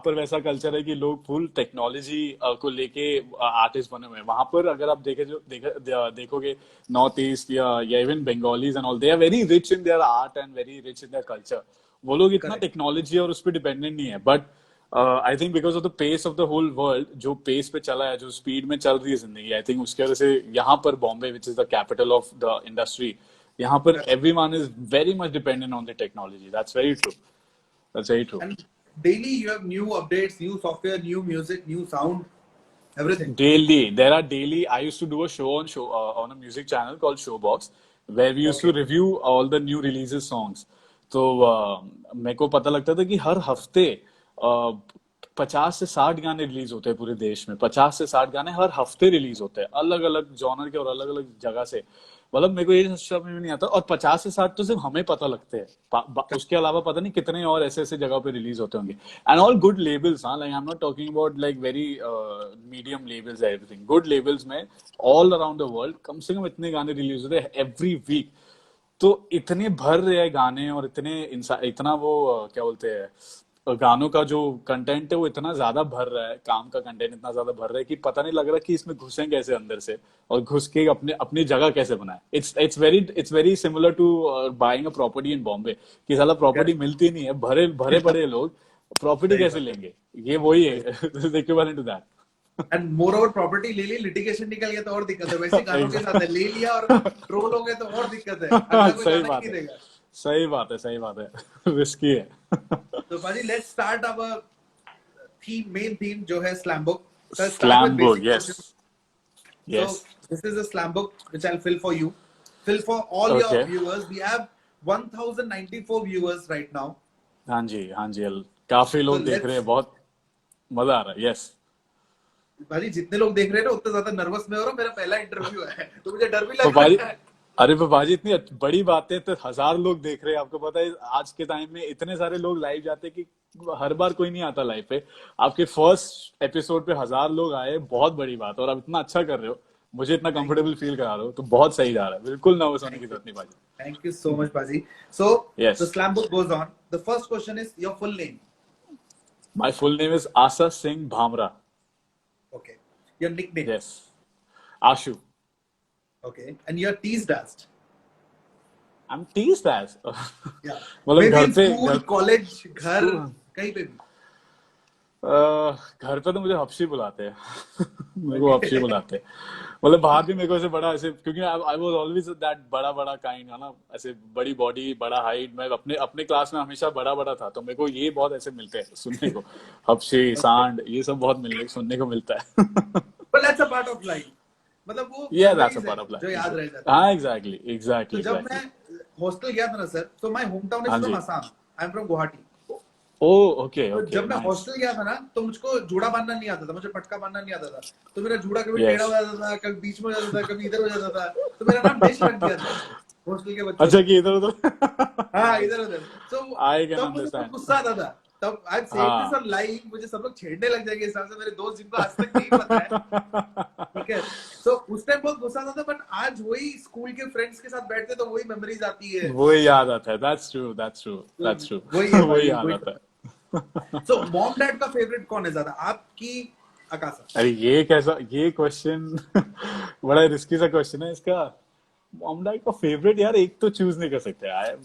पर वैसा कल्चर है कि लोग फुल टेक्नोलॉजी को लेके आर्टिस्ट बने हुए हैं। वहां पर अगर आप देखोगे नॉर्थ ईस्ट या even Bengalis and all, they are very rich in their art and very rich in their culture. वो लोग इतना करेक्ट। टेक्नोलॉजी और उस पर डिपेंडेंट नहीं है, but I think because of the pace of the whole world, जो pace पे चला है, जो स्पीड में चल रही है जिंदगी, आई थिंक उसकी वजह से यहाँ पर Bombay which is the capital of the industry, यहाँ पर everyone is very much dependent on the technology. That's very true. That's very true. And daily you have new updates, new software, new music, new sound, everything. Daily, there are daily. I used to do a show on a music channel called Showbox, where we used to Okay. review all the new releases songs. तो मेरे को पता लगता था कि हर हफ्ते 50 से 60 गाने रिलीज होते हैं पूरे देश में। 50 से 60 गाने हर हफ्ते रिलीज होते हैं, अलग अलग जॉनर के और अलग अलग जगह से। मतलब मेरे को ये समझ में नहीं आता, और 50 से 60 तो सिर्फ हमें पता लगते हैं, उसके अलावा पता नहीं कितने और ऐसे ऐसे जगह पे रिलीज होते होंगे। एंड ऑल गुड लेबल्स, हाँ, like I am not talking about like very medium labels, everything good labels में ऑल अराउंड द वर्ल्ड कम से कम इतने गाने रिलीज होते हैं एवरी वीक। तो इतने भर रहे हैं गाने, और इतना वो क्या बोलते हैं, गानों का जो कंटेंट है वो इतना ज्यादा भर रहा है, काम का कंटेंट इतना ज्यादा भर रहा है कि पता नहीं लग रहा कि इसमें घुसें कैसे अंदर से, और घुस के अपने अपनी जगह कैसे बनाए। It's very similar to buying a property in Bombay, कि साला प्रॉपर्टी Correct. मिलती नहीं है, भरे भरे पड़े लोग, प्रॉपर्टी सही कैसे बात है। लेंगे। ये वही है सही बात। Equivalent to that. And moreover property ले ली, लिटिगेशन निकल गया तो और दिक्कत है। वैसे गानों के साथ है, ले लिया और ट्रोल हो गए तो और दिक्कत है, अगला कोई सही गाना ही बात नहीं है, देगा। सही बात है रिस्की है। तो पाजी let's start our theme, main theme जो है slam book. So start with Slambo, basic yes, questions. So yes. this is a slam book which I'll fill for you, fill for all your Okay. viewers. We have 1094 viewers right now. हाँ जी, हाँ जी, काफी So लोग देख रहे let's, हैं, बहुत मजा आ रहा है। यस। भाजी जितने लोग देख रहे हैं ना उतना ज्यादा नर्वस मैं हो रहा हूँ, मेरा पहला इंटरव्यू है तो मुझे डर भी तो लग भाई, रहा है। अरे बाजी इतनी बड़ी बात है तो 1000 लोग देख रहे हैं, आपको पता है आज के टाइम में इतने सारे लोग लाइव जाते हैं कि हर बार कोई नहीं आता लाइव पे। आपके फर्स्ट एपिसोड पे 1000 लोग आए, बहुत बड़ी बात है, और आप इतना अच्छा कर रहे हो, मुझे इतना कंफर्टेबल फील करा रहे हो, तो बहुत सही जा रहा है, बिल्कुल नर्वस होने की जरूरत नहीं बाजी। Thank you so much, Baji. So yes, the slam book goes on. The first question is your full name. My full name is Asha Singh Bhamra. Okay. Your nickname. Yes, Ashu. Okay. And you're teased as. I am teased as Yeah. मतलब Maybe घर in पे school, college, घर, कहीं पे भी. घर पे तो मुझे हफ्शी बुलाते हैं मेरे को हफ्शी बुलाते हैं। मतलब बाहर भी मेरे को ऐसे बड़ा ऐसे, क्योंकि आई वाज ऑलवेज दैट बड़ा बड़ा काइंड है ना, ऐसे बड़ी बॉडी बड़ा हाइट, मैं अपने अपने क्लास में हमेशा बड़ा बड़ा था, तो मेरे को ये बहुत ऐसे मिलते हैं सुनने को, हफ्शी सांड ये सब बहुत मिलने सुनने को मिलता है। But that's a part of life. मतलब वो Yeah, that's a memories part है of life. जो याद रह जाता है. हाँ, एग्जैक्टली तो एग्जैक्टली जब एग्जैक्टली। मैं हॉस्टल गया था ना सर, तो माय होम टाउन इज हाँ फ्रॉम जी। Assam. I am from Guwahati. Oh okay तो ओके, जब मैं नाइस। हॉस्टल गया था ना, तो मुझको जूड़ा बांधना नहीं आता था, मुझे पटका बांधना नहीं आता था. तो मेरा जूड़ा कभी टेढ़ा यस, हो जाता था, कभी बीच में हो जाता था, कभी इधर हो जाता था. तो मेरा नाम डिश रख दिया था हॉस्टल के बच्चों अच्छा ने. कि इधर उधर हाँ, इधर उधर. तो आई कैन तब मुझे बहुत अंडरस्टैंड। गुस्सा आता था. तब आई एम सेइंग दिस हाँ ऑन लाइव, मुझे सब लोग छेड़ने लग जाएंगे इस हिसाब से, मेरे दोस्त जिनको आज तक नहीं पता है. ठीक है. तो उस टाइम बहुत गुस्सा आता था, बट आज वही स्कूल के फ्रेंड्स के साथ बैठते तो वही मेमोरीज आती है. वो याद आता है, दैट्स ट्रू दैट्स ट्रू तो दैट्स ट्रू वही है वो भाई, याद वही. आता है। सो मॉम डैड का फेवरेट कौन है ज्यादा, आपकी आकाशा? अरे ये कैसा, ये क्वेश्चन बड़ा रिस्की सा क्वेश्चन है इसका। मॉम डैड का फेवरेट यार एक तो चूज नहीं कर सकते यार।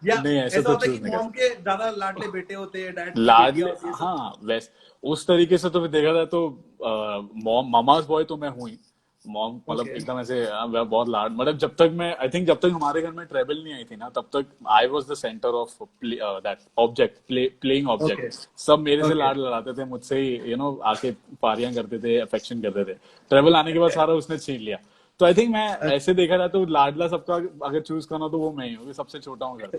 या नहीं ऐसा ऐसा तो होता है चूज कि नहीं कर मॉम सकते। के ज्यादा लाडले बेटे होते हैं, डैड की लाडले, बेटियां होती है, सब. हाँ वैस उस तरीके से तो मैं देखा जाए तो मॉम मामाज बॉय तो मैं हूँ ही। मॉम मतलब ओके. एकदम ऐसे वह बहुत लाड, मतलब जब तक मैं आई थिंक जब तक हमारे घर में ट्रेवल नहीं आई थी ना, तब तक I was the centre of that object, playing okay. Object. सब मेरे से ओके. लाड लड़ाते थे, मुझसे ही आके पारियां करते थे, अफेक्शन करते थे। ट्रेवल आने के बाद सारा उसने छीन लिया। तो आई थिंक मैं ऐसे देखा जाए तो लाडला सबका अगर चूज करना तो वो मैं ही हूँ, सबसे छोटा हूँ घर पे।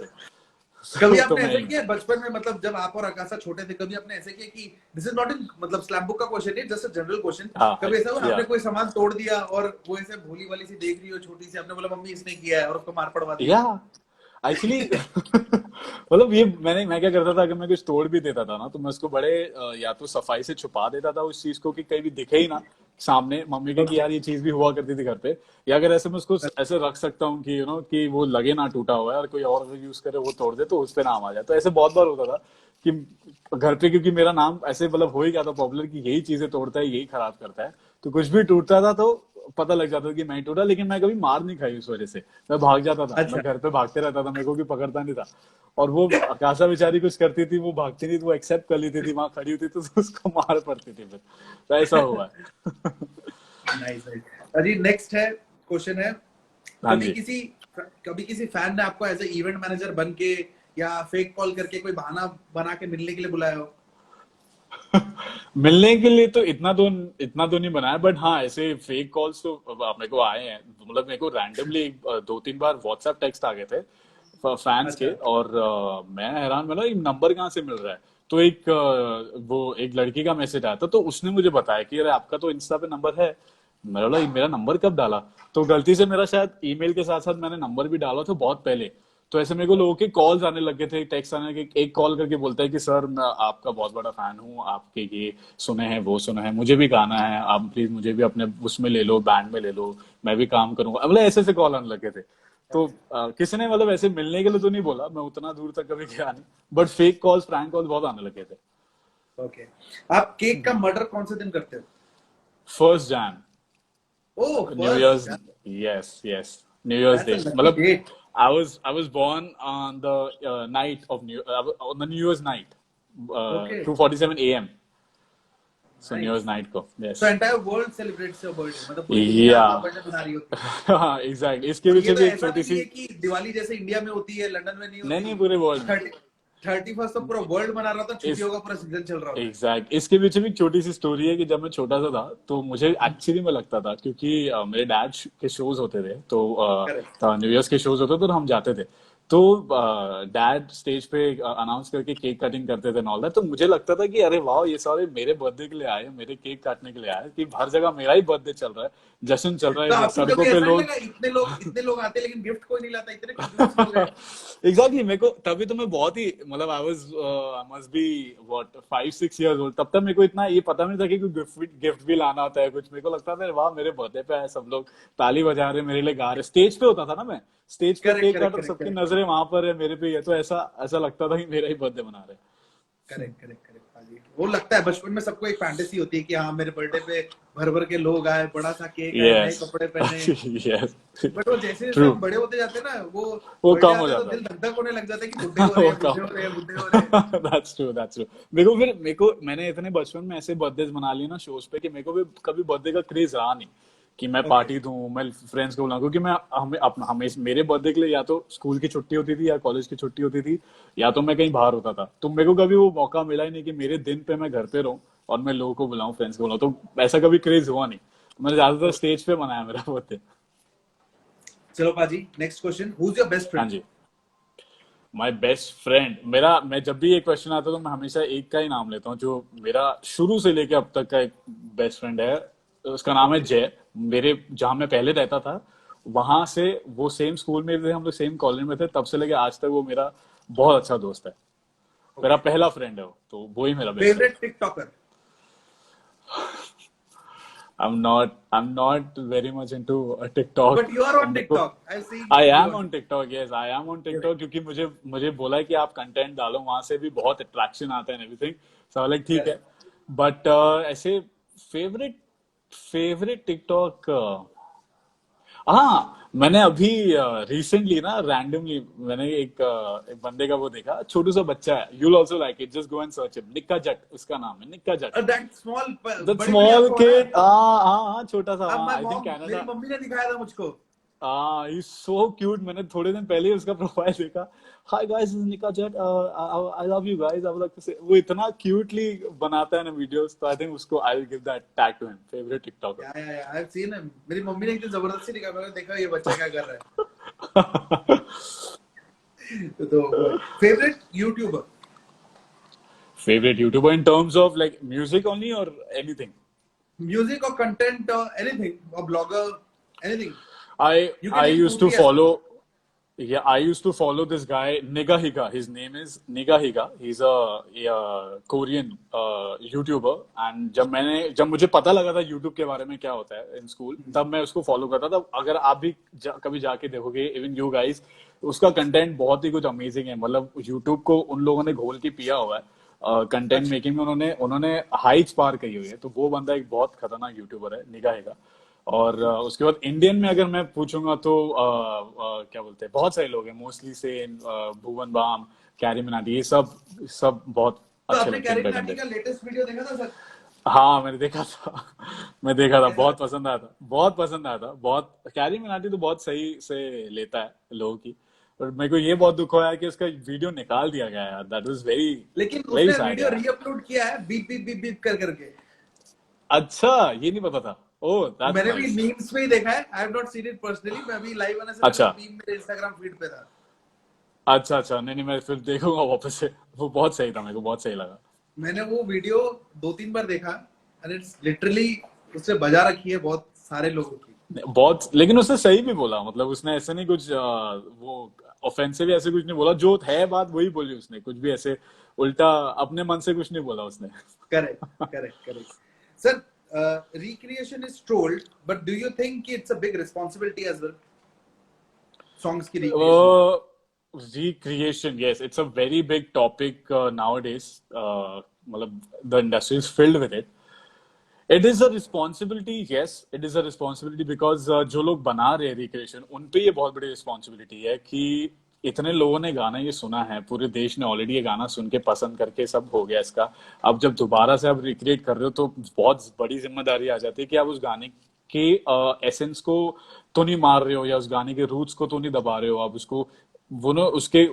कभी तो आपने मैं ऐसा ही हूँ। किया बचपन में, मतलब जब आप और आकाशा छोटे थे, कभी आपने ऐसे किया कि दिस इज नॉट इन मतलब स्लैम बुक का क्वेश्चन है, जस्ट अ जनरल क्वेश्चन, हाँ कभी ऐसा हुआ या आपने कोई सामान तोड़ दिया और वो ऐसे भोली वाली सी देख रही हो छोटी सी, आपने बोला मम्मी इसने किया है और उसको मार पड़वा दी? या एक्चुअली मतलब ये मैं क्या करता था, अगर मैं कुछ तोड़ भी देता था ना, तो मैं उसको बड़े या तो सफाई से छुपा देता था उस चीज को कि कहीं भी दिखे ही ना सामने मम्मी के कि ओके. यार ये चीज भी हुआ करती थी घर पे। या अगर ऐसे मैं उसको ऐसे रख सकता हूँ कि कि वो लगे ना टूटा हुआ है, और कोई और यूज करे वो तोड़ दे तो उस पे नाम आ जाए। तो ऐसे बहुत बार होता था कि घर पे, क्योंकि मेरा नाम ऐसे मतलब हो ही गया था पॉपुलर कि यही चीजें तोड़ता है, यही खराब करता है, तो कुछ भी टूटता था तो पता लग जाता था कि मैं ही टूटा। लेकिन मैं कभी मार नहीं खाई उस वजह से, मैं भाग जाता था, मैं अच्छा. घर पे भागते रहता था, मेरे को भी पकड़ता नहीं था। और वो आकाशा बेचारी कुछ करती थी, वो भागती नहीं थी, वो एक्सेप्ट कर लेती थी, वहां खड़ी होती थी तो उसको मार पड़ती थी फिर। तो ऐसा हुआ है। Nice nice. अजी नेक्स्ट है क्वेश्चन है, हाँ कभी जी। किसी कभी किसी फैन ने आपको एज ए इवेंट मैनेजर बन के या फेक कॉल करके कोई बहाना बना के मिलने के लिए बुलाया हो? मिलने के लिए तो इतना तो नहीं बनाया, बट हाँ ऐसे फेक कॉल्स तो मेरे को आए हैं। मतलब मेरे को रैंडमली 2-3 बार व्हाट्सएप टेक्स्ट आ गए थे फैंस के, अच्छा. और मैं हैरान, मतलब ये नंबर कहाँ से मिल रहा है। तो वो एक लड़की का मैसेज आया था, तो उसने मुझे बताया कि अरे आपका तो इंस्टा पे नंबर है। मेरा बोला मेरा नंबर कब डाला? तो गलती से मेरा शायद ईमेल के साथ साथ मैंने नंबर भी डाला था बहुत पहले। तो ऐसे मेरे को लोगों के कॉल्स आने लगे थे, टेक्स्ट आने लगे, एक कॉल करके बोलता है कि सर मैं आपका बहुत बड़ा फैन हूँ, आपके ये सुने हैं वो सुना है, मुझे भी गाना है, आप प्लीज मुझे भी अपने उसमें ले लो, बैंड में ले लो, मैं भी काम करूंगा। मतलब ऐसे ऐसे कॉल आने लगे थे। तो किसी ने मतलब ऐसे मिलने के लिए तो नहीं बोला, मैं उतना दूर तक कभी गया नहीं, but fake calls prank calls बहुत आने लगे थे। ओके. आप केक का मर्डर कौन से दिन करते हो? 1 Jan, oh, New Year's, first. yes, New Year's that's Day. A lucky मतलब date. I was born on the night of on the New Year's night, okay. 2:47 a.m. So New Year's nice. night को, सो yes. Entire world celebrates your birthday, मतलब पूरी दुनिया आपका Yeah. Birthday मना रही होती है. हाँ exactly. इसके और ये पीछे तो भी एक ऐसा भी छोटी नहीं सी, है कि दिवाली जैसे इंडिया में होती है, लंदन में नहीं नहीं होती. नहीं पूरे वर्ल्ड में 31 तो पूरा वर्ल्ड मना रहा था, इस छुट्टियों का पूरा सीजन चल रहा होता है. इसके पीछे भी एक छोटी सी स्टोरी है कि जब मैं छोटा सा था तो मुझे एक्चुअली में लगता था, क्योंकि मेरे डैड के शोज होते थे, तो करेक्ट. न्यू ईयर्स के शोज होते थे तो हम जाते थे। तो डैड स्टेज पे अनाउंस करके केक कटिंग करते थे ऑल दैट, तो मुझे लगता था कि अरे वाह, ये सारे मेरे बर्थडे के लिए आए, मेरे केक काटने के लिए आए, कि हर जगह मेरा ही बर्थडे चल रहा है, जश्न चल रहा तो है आपको सड़कों कभी पे ऐसा नहीं लोग। लगा इतने लोग आते हैं लेकिन गिफ्ट कोई नहीं लाता, इतने कंजूस लोग हैं? एग्जैक्टली, मेरे को तभी तो मैं बहुत ही मतलब I was must be what 5-6 years old, तब तक मेरे को इतना ये पता नहीं था कि कोई गिफ्ट गिफ्ट भी लाना होता है कुछ। मेरे को लगता था वाह, मेरे बर्थडे पे आए सब लोग, ताली बजा रहे, मेरे लिए गा रहे। स्टेज पे होता था ना मैं, स्टेज पे करेक्ट केक करेक्ट काट रहा, करेक्ट सबकी करेक्ट नजरें वहां पर है मेरे पे, ये तो ऐसा ऐसा लगता था कि मेरा ही बर्थडे मना रहे। करेक्ट करेक्ट करेक्ट पाजी। वो लगता है बचपन में सबको एक फैंटेसी होती है कि हाँ मेरे बर्थडे पे भर भर के लोग आए, बड़ा सा केक है, नए यस। कपड़े पहने। यस। बट वो जैसे जैसे ट्रू। हम बड़े होते जाते हैं ना, वो वो बर्थडे कम हो आता है तो जाता दिल है। धक धक होने लग जाता है कि बुढ़े हो रहे वो हैं, कम। बुढ़े हो रहे हैं, बुढ़े हो रहे हैं। That's true, that's true. मेरे को मैंने इतने बचपन में ऐसे बर्थडे मना लिए ना शोज पे, कि मेरे को भी कभी बर्थडे का क्रेज रहा नहीं कि मैं ओके। पार्टी दूं, मैं फ्रेंड्स को बुलाऊं, क्योंकि मैं हमें मेरे बर्थडे के लिए या तो स्कूल की छुट्टी होती थी या कॉलेज की छुट्टी होती थी, या तो मैं कहीं बाहर होता था, तो मेरे को कभी वो मौका मिला ही नहीं कि मेरे दिन पे मैं घर पे रहूं और मैं लोगों को बुलाऊं, फ्रेंड्स को बुलाऊं, तो ऐसा कभी क्रेज हुआ नहीं, तो मैंने ज्यादातर स्टेज पे मनाया मेरा बर्थडे। चलो पाजी, next question, who is your best हाँ फ्रेंड? जी। माय बेस्ट फ्रेंड, मेरा मैं जब भी ये क्वेश्चन आता है तो मैं हमेशा एक का ही नाम लेता हूँ, जो मेरा शुरू से लेके अब तक का एक बेस्ट फ्रेंड है। उसका नाम है ओके जय। मेरे जहां मैं पहले रहता था, वहां से वो सेम स्कूल में थे, हम लोग सेम कॉलेज में थे, तब से लेके आज तक वो मेरा बहुत अच्छा दोस्त है। मेरा ओके। पहला फ्रेंड है वो, तो वो ही मेरा best friend. Favourite TikToker? I'm not very much into TikTok। But you are on मेरे को TikTok, I see I you am on on TikTok, yes I am on TikTok, TikTok. क्योंकि मुझे मुझे बोला है कि आप कंटेंट डालो, वहां से भी बहुत अट्रैक्शन आता है एवरीथिंग, सो लाइक ठीक है। करेक्ट। बट ऐसे फेवरेट फेवरेट टिकटॉक, हाँ मैंने अभी रिसेंटली ना रैंडमली मैंने एक बंदे का वो देखा, छोटू सा बच्चा है, you will also like it, just go and search him, निक्का जट उसका नाम है, निक्का जट। दैट स्मॉल, दैट बड़ी बढ़िया स्मॉल आपको है। किड, हाँ हाँ हाँ, छोटा सा, अब हाँ माय आई थिंक मॉम, मेरी कनाडा। मम्मी ने दिखाया था मुझको। He's so cute। मैंने थोड़े दिन पहले ही उसका प्रोफाइल देखा। Hi guys, this is Nika Jet। I love you guys। I would like to say, वो इतना क्यूटली बनाता है ना वीडियोस, तो आई थिंक उसको I will give that tag to him, favourite TikToker. या आई हैव सीन हिम। मेरी mummy ने एक दिन जबरदस्ती दिखाया, मैंने देखा ये बच्चा क्या कर रहा है। तो favourite YouTuber? Favourite YouTuber in terms of like music only और एनीथिंग? म्यूजिक और कंटेंट और एनीथिंग, और blogger, anything I you can I name 2 used to 3 ऐसे। follow, yeah, I used to follow this guy Nigahiga। His name is Nigahiga। He's a Korean YouTuber। And जब मुझे पता लगा था YouTube के बारे में क्या होता है इन स्कूल, तब मैं उसको फॉलो करता था। अगर आप भी कभी जाके देखोगे, इवन यू गाइस, उसका कंटेंट बहुत ही कुछ अमेजिंग है। मतलब YouTube को उन लोगों ने घोल के पिया हुआ है कंटेंट अच्छा। मेकिंग में, उन्होंने उन्होंने हाइट्स पार की हुई है। तो वो बंदा एक बहुत खतरनाक यूट्यूबर है, निगाहेगा। और उसके बाद इंडियन में अगर मैं पूछूंगा तो क्या बोलते हैं, बहुत सारे लोग हैं, मोस्टली से भुवन बाम, कैरी मिनाटी, ये सब सब बहुत तो अच्छे आपने लगते हैं कैरी मिनाटी कंटेंट। का लेटेस्ट वीडियो देखा था सर? हाँ मैंने देखा था। मैं देखा था, कैसा बहुत लगा? पसंद आया था, बहुत पसंद आया था। बहुत, कैरी मिनाटी तो बहुत सही से लेता है लोगों की। और मेरे को ये बहुत दुख हुआ है कि उसका वीडियो निकाल दिया गया है, दैट वाज वेरी लेकिन वेरी उसने सैड वीडियो यार। रीअपलोड किया है, बीप बीप बीप बीप कर करके। अच्छा, ये नहीं पता था। ओह दैट्स मैंने भी नाइस। मीम्स में ही देखा है, I have not seen it personally. मैं अभी लाइव आने से पहले वो अच्छा मीम मेरे इंस्टाग्राम फीड पे था। अच्छा अच्छा, नहीं नहीं, मैं फिर देखूंगा वापस से। वो बहुत सही था, मेरे को बहुत सही लगा। मैंने वो वीडियो 2 3 बार देखा, एंड इट्स लिटरली उससे बजा रखी है बहुत सारे लोगों की। बहुत, लेकिन उसने सही भी बोला, मतलब उसने ऐसे नहीं कुछ वो ऑफेंसिव ऐसे कुछ नहीं बोला, जो है बात वही बोली उसने, कुछ भी ऐसे उल्टा अपने मन से कुछ नहीं बोला उसने। Correct correct correct. Sir, recreation is trolled, but do you think it's a big responsibility as well? Songs की recreation? Recreation, yes, it's a very big topic nowadays। मतलब the industry is filled with it। It is a responsibility, yes it is a responsibility, because जो लोग बना रहे हैं recreation, उन पे ये बहुत बड़ी रिस्पॉन्सिबिलिटी है कि इतने लोगों ने गाना ये सुना है, पूरे देश ने ऑलरेडी ये गाना सुन के पसंद करके सब हो गया इसका। अब जब दोबारा से आप रिक्रिएट कर रहे हो तो बहुत बड़ी जिम्मेदारी आ जाती है कि आप उस गाने के एसेंस को तो नहीं मार रहे हो, या उस गाने के रूट्स को तो नहीं दबा रहे हो आप उसको, वो ना उसके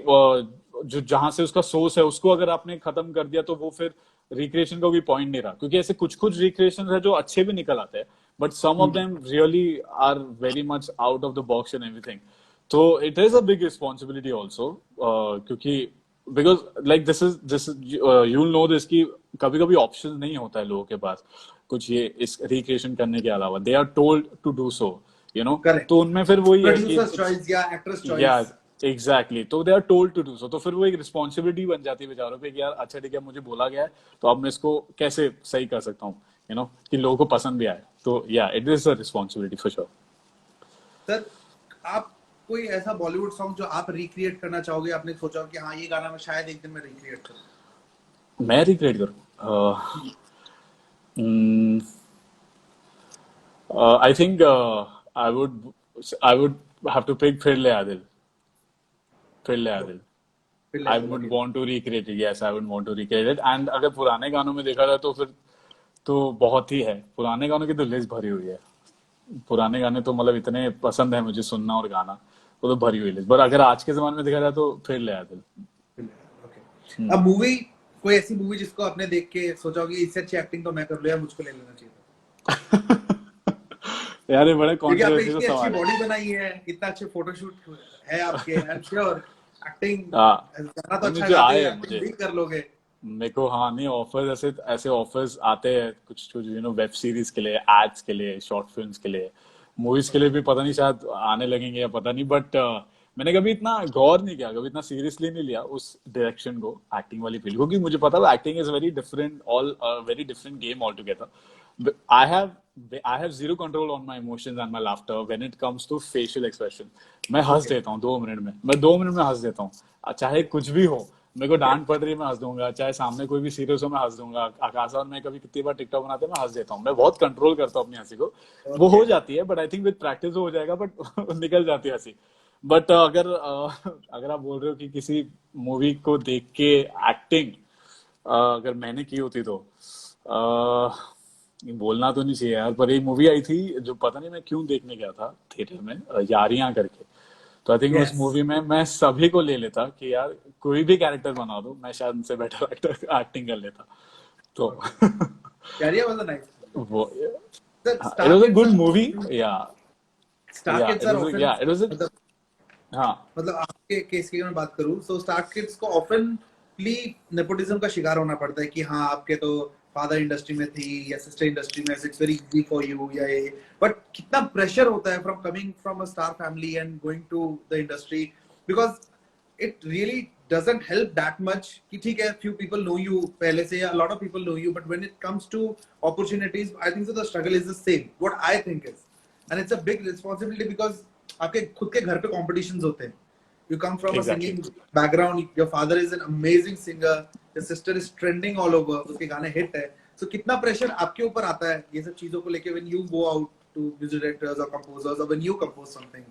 जो जहां से उसका सोर्स है उसको अगर आपने खत्म कर दिया, तो वो फिर रिक्रिएशन का कोई पॉइंट नहीं रहा। क्योंकि ऐसे कुछ कुछ रिक्रिएशन है जो अच्छे भी निकल आते हैं, but some of them really are very much out of the box and everything. तो it is a big responsibility also, क्योंकि because like this is you know this कि कभी कभी ऑप्शन नहीं होता है लोगों के पास कुछ ये इस रिक्रिएशन करने के अलावा, they are told to do so, you know. Correct, तो उनमें फिर वही है कि प्रोड्यूसर्स चॉइस या एक्ट्रेस या चॉइस। एग्जैक्टली, तो they are told to do so, तो फिर वो एक रिस्पॉन्सिबिलिटी बन जाती है बेचारों पे कि यार अच्छा ठीक है मुझे बोला गया है, तो अब मैं इसको कैसे सही कर सकता हूँ, यू नो, कि लोगों को पसंद भी आए। तो या it is a responsibility for sure. Sir, आप कोई ऐसा बॉलीवुड सॉन्ग जो आप रिक्रिएट करना चाहोगे, आपने सोचा हो कि हाँ ये गाना मैं शायद एक दिन में रिक्रिएट करूँ? मैं रिक्रिएट करूँ? I think I would have to pick फिर ले आदिल, फिर ले आदिल। फिर I लेते would लगे। want to recreate it. Yes, I would want to recreate it. And अगर पुराने गानों में देखा जाए तो फिर तो बहुत ही है, पुराने गानों की तो लिस्ट भरी हुई है। पुराने गाने तो मतलब इतने पसंद है मुझे सुनना और गाना, वो तो भरी हुई लिस्ट। पर अगर आज के जमाने में देखा जाए तो फिर ले आदिल। ओके, अब मूवी, कोई ऐसी मूवी जिसको आपने देख के सोचा होगी इससे अच्छी एक्टिंग तो मैं कर लूं, या मुझको ले लेना चाहिए था? यार ये बड़े क्योंकि आपने कॉन्ट्रोवर्सी का इतनी अच्छी सवाल है। बॉडी बनाई है, इतना अच्छे फोटोशूट है आपके, आई एम श्योर एक्टिंग, हाँ, गाना तो अच्छा मुझे गाते आए हैं, एक्टिंग मुझे भी कर लोगे। मेरे को, हाँ नहीं, ऑफर्स ऐसे ऐसे ऑफर्स आते हैं कुछ कुछ, यू नो, वेब सीरीज के लिए, एड्स के लिए, शॉर्ट फिल्म्स के लिए, मूवीज के लिए भी पता नहीं, शायद आने लगेंगे या पता नहीं, बट मैंने कभी इतना गौर नहीं किया, कभी इतना सीरियसली नहीं लिया उस डायरेक्शन को, एक्टिंग वाली फील्ड, क्योंकि मुझे पता है acting is very different, all very different game all together. I have zero control on my emotions and my laughter when it comes to facial expression. मैं हंस ओके, देता हूँ 2 मिनट में, मैं 2 मिनट में हंस देता हूँ, चाहे कुछ भी हो। मेरे को डांट पड़ रही है मैं हंस दूंगा, चाहे सामने कोई भी सीरियस हो मैं हंस दूंगा। आकाश और मैं कभी कितनी बार टिकटॉक बनाते हैं, मैं हंस देता हूँ, मैं बहुत कंट्रोल करता हूँ अपनी हंसी को। वो ओके। हो जाती है, but I think with practice हो जाएगा, बट निकल जाती है हंसी। बट अगर आप बोल रहे हो कि किसी मूवी को देख के एक्टिंग अगर मैंने की होती तो ये बोलना तो नहीं चाहिए यार, पर एक मूवी आई थी जो पता नहीं मैं क्यों देखने गया था थिएटर में, यारियां करके। तो आई थिंक उस यस, मूवी में मैं सभी को ले लेता कि यार कोई भी कैरेक्टर बना दो, मैं शायद उनसे बेटर एक्टर एक्टिंग कर लेता। तो okay. Career was a nice movie. वो sir, it star was a kids good or movie. Often, या स्टार या kids it are was, often, या इट वाज, मतलब हाँ मतलब आपके केस की मैं बात करूं तो स्टार किड्स को ऑफनली नेपोटिज्म का शिकार होना पड़ता है कि हाँ आपके तो फादर इंडस्ट्री में थी या सिस्टर इंडस्ट्री में, it's very easy for you, या ये, बट कितना प्रेशर होता है from coming from a star family and going to the industry, because it really doesn't help that much कि ठीक है few people know you पहले से, या a lot of people know you, but when it comes to opportunities I think so the struggle is the same, what I think is, and it's a big responsibility because आपके खुद के घर पे competitions होते हैं, you come from a exactly. singing background, your father is an amazing singer, your sister is trending all over, उसके गाने hit है, so कितना pressure आपके ऊपर आता है ये सब चीजों को लेके when you go out to music directors or composers or when you compose something?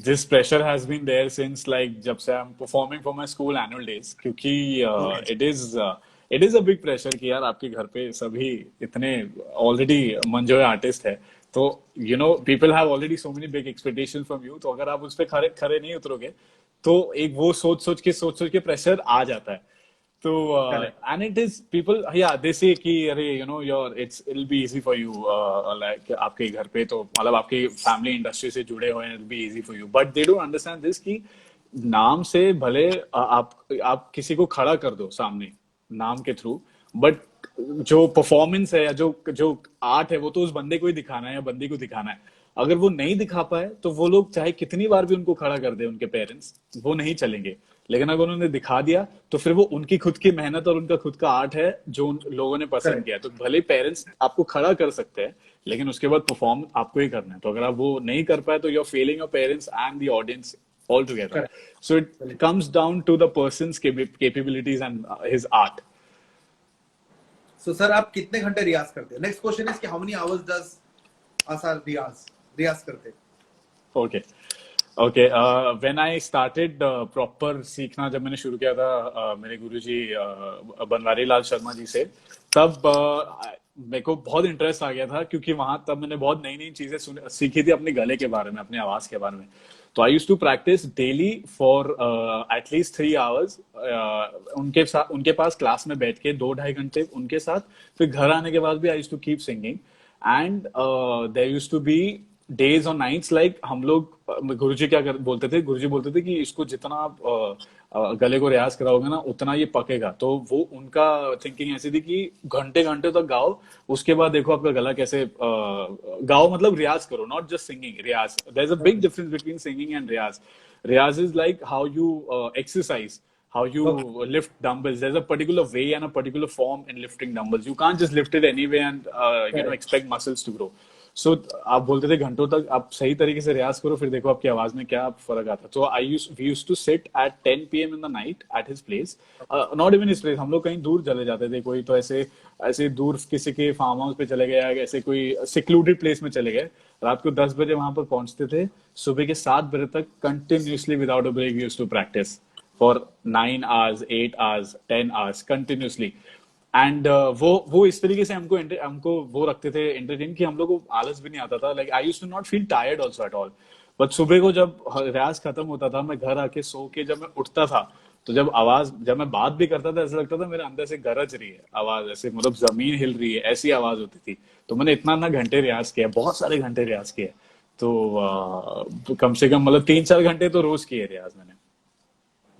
This pressure has been there since like जब से I'm performing for my school annual days, क्योंकि Okay, it is a big pressure कि यार आपके घर पे सभी इतने already मंजो आर्टिस्ट है, तो you know people have already so many big expectations from you, तो अगर आप उस पे खरे खरे नहीं उतरोगे तो एक वो सोच सोच के प्रेशर आ जाता है। तो correct, and it is people, yeah, they say कि अरे you know your it'll be easy for you, like आपके घर पे तो मतलब आपकी फैमिली इंडस्ट्री से जुड़े हुए हैं, it'll be easy for you, but they don't understand this कि नाम से भले आप किसी को खड़ा कर दो सामने नाम के थ्रू, बट जो परफॉर्मेंस है या जो जो आर्ट है वो तो उस बंदे को ही दिखाना है या बंदी को दिखाना है। अगर वो नहीं दिखा पाए तो वो लोग चाहे कितनी बार भी उनको खड़ा कर दे उनके पेरेंट्स, वो नहीं चलेंगे। लेकिन अगर उन्होंने दिखा दिया तो फिर वो उनकी खुद की मेहनत और उनका खुद का आर्ट है जो उन लोगों ने पसंद correct, किया है। तो भले पेरेंट्स आपको खड़ा कर सकते हैं लेकिन उसके बाद परफॉर्म आपको ही करना है। तो अगर आप वो नहीं कर पाए तो you are failing your parents and the audience all together. correct. So it comes down to the person's capabilities and his art. So sir, आप कितने घंटे रियाज करते हैं? नेक्स्ट क्वेश्चन इज कि हाउ मेनी आवर्स डज आसार रियाज करते हैं? Okay okay, when I started proper सीखना, जब मैंने शुरू किया था मेरे गुरुजी बनवारी लाल शर्मा जी से, तब मेरे को बहुत इंटरेस्ट आ गया था, क्योंकि वहां तब मैंने बहुत नई नई चीजें सीखी थी अपने गले के बारे में, अपनी आवाज के बारे में। तो I use to practise daily for at least 3 hours उनके पास क्लास में बैठ के 2-2.5 घंटे उनके साथ। फिर घर आने के बाद भी I use to keep singing, and there use to be days और नाइट्स लाइक हम लोग गुरुजी बोलते थे, गुरुजी बोलते थे कि इसको जितना आप गले को रियाज कराओगे ना उतना ये पकेगा। तो वो उनका थिंकिंग ऐसी थी कि घंटे घंटे तक गाओ, उसके बाद देखो आपका गला कैसे गाओ, मतलब रियाज करो, not just singing, riyaz. There is a big difference between singing and riyaz. Riyaz is like how you exercise, how you Okay. lift dumbbells. There's a particular way and a particular form in lifting dumbbells. You can't just lift it anyway and Correct. expect muscles to grow. So आप बोलते थे घंटों तक आप सही तरीके से रियाज करो, फिर देखो आपकी आवाज में क्या फर्क आता। तो we used to sit at 10 PM in the night at his place, not even his place, हम लोग कहीं दूर चले जाते थे, कोई तो ऐसे ऐसे दूर किसी के फार्म हाउस पे चले गए या ऐसे कोई सिक्लूडेड प्लेस में चले गए, रात को 10 बजे वहां पर पहुंचते थे, सुबह के 7 बजे तक continuously without a break used to practice for 9 hours, 8 hours, 10 hours continuously. And वो इस तरीके से हमको वो रखते थे एंटरटेन कि हम लोग को आलस भी नहीं आता था। Like I used to not feel tired also at all. But सुबह को जब रियाज खत्म होता था, मैं घर आके सो के जब मैं उठता था, तो जब मैं बात भी करता था, ऐसा लगता था मेरे अंदर से गरज रही है आवाज, ऐसे मतलब जमीन हिल रही है, ऐसी आवाज होती थी। तो मैंने इतना ना घंटे रियाज किया, बहुत सारे घंटे रियाज किए। तो कम से कम मतलब 3-4 घंटे तो रोज किए रियाज मैंने।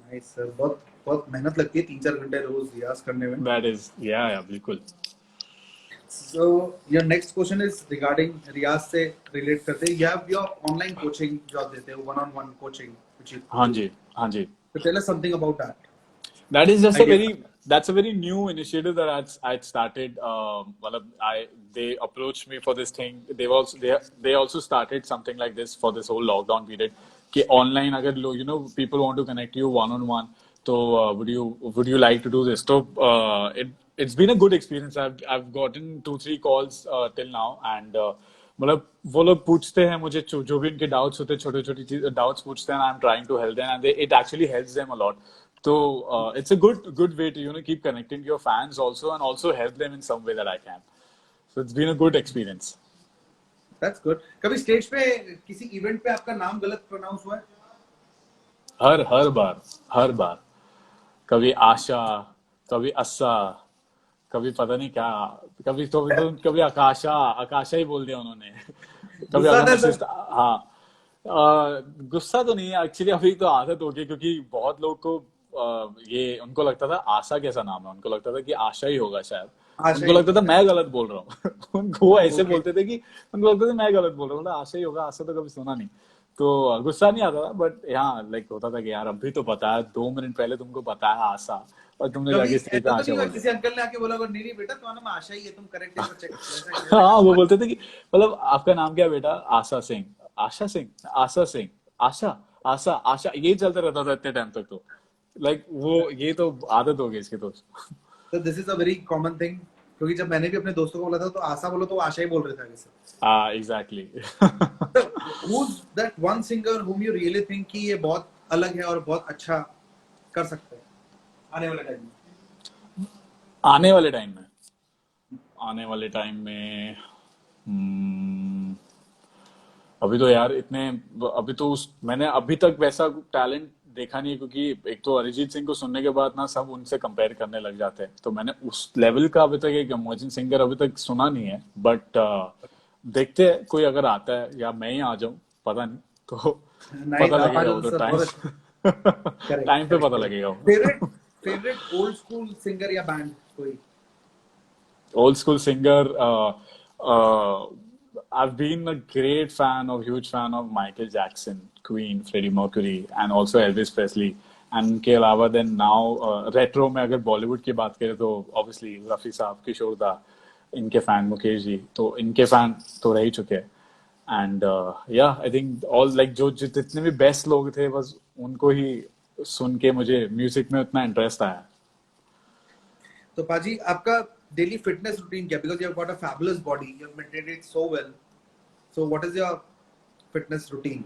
नाइस सर, बहुत बहुत मेहनत लगती है 3-4 घंटे रोज रियाज करने में। दैट इज या बिल्कुल। So your next question is regarding रियाज से रिलेट करते हैं। You have your online coaching जो आप देते हो, one-on-one coaching which you हाँ do. जी, हाँ जी। So tell us something about that. That is just I guess that's a very new initiative that I'd started. Well, they approached me for this thing. They also started something like this for this whole lockdown period. कि online अगर लोग people want to connect you one on one, तो would you like to do this? तो it's been a good experience. I've gotten 2-3 calls till now, and मतलब वो लोग पूछते हैं मुझे जो भी उनके डाउट्स होते हैं, छोटे छोटे डाउट्स पूछते हैं, I am trying to help them, and it actually helps them a lot. So it's a good way to keep connecting to your fans also, and also help them in some way that I can. So it's been a good experience. that's good. कभी stage पे किसी event पे आपका नाम गलत pronounce हुआ है? हर बार कभी आशा, कभी अस्सा, कभी पता नहीं क्या, कभी आकाशा ही बोल दिया उन्होंने। कभी गुस्सा अगर था मैं सर? हाँ, गुस्सा तो नहीं है एक्चुअली, अभी तो आदत हो गई, क्योंकि बहुत लोग को ये उनको लगता था आशा कैसा नाम है, उनको लगता था कि आशा ही होगा शायद, आशा उनको ही लगता था होगा। मैं गलत बोल रहा हूँ। उनको वो ऐसे ओके। बोलते थे कि उनको लगता था मैं गलत बोल रहा हूँ, मतलब आशा ही होगा, आशा तो कभी सुना नहीं। तो गुस्सा नहीं आता था, बट यहाँ लाइक होता था कि यार अभी तो बताया, 2 मिनट पहले तुमको बताया आशा, और तुमने कभी जाके स्टेज पे ऐसा तो आशा नहीं हुआ बोल दिया। किसी अंकल ने आके बोला नहीं नहीं बेटा तुम्हारा नाम आशा ही है, तुम करेक्ट एक बार चेक, ऐसा हाँ, ऐसा वो हुआ? बोलते थे कि मतलब आपका नाम क्या है बेटा? आशा सिंह, आशा सिंह, आशा सिंह, आशा, आशा, आशा, ये चलता रहता था इतने टाइम तक। तो लाइक वो ये तो आदत हो गई इसकी तो। तो this is a very common thing, क्योंकि जब मैंने भी अपने दोस्तों को बोला था तो आशा बोलो तो वो आशा ही बोल रहे थे आगे से। हाँ, exactly. So, who's that one singer whom you really think कि ये बहुत अलग है और बहुत अच्छा कर सकते हैं आने वाले टाइम में? आने वाले टाइम में, आने वाले टाइम में हम्म, अभी तो यार इतने, अभी तो मैंने अभी तक वैसा टैलेंट देखा नहीं है, क्योंकि एक तो अरिजीत सिंह को सुनने के बाद ना सब उनसे कंपेयर करने लग जाते हैं, तो मैंने उस लेवल का अभी तक एक इमर्जिंग सिंगर अभी तक सुना नहीं है। बट देखते हैं, कोई अगर आता है या मैं ही आ जाऊं, पता नहीं, तो नहीं पता आप आ लगेगा जाओ वो तो तो सर टाइम। बहुत अच्छा। करेक्ट टाइम पे करेक्ट पता करेक्ट। लगेगा फेवरेट वो। फेवरेट ओल्ड स्कूल सिंगर या बैंड कोई? Old school singer. I've been a great fan of, huge fan of Michael Jackson, Queen, Freddie Mercury, and also Elvis Presley. And उनके अलावा then now retro में अगर बॉलीवुड की बात करें तो obviously रफी साहब, किशोर दा, इनके फैन मुकेश जी, तो इनके फैन तो रह ही चुके हैं। एंड या आई थिंक ऑल लाइक जो जितने भी बेस्ट लोग थे, बस उनको ही सुन के मुझे म्यूजिक में उतना इंटरेस्ट आया। तो पाजी आपका डेली फिटनेस रूटीन क्या? Because you have got a fabulous body, you have maintained it so well, so what is your fitness routine?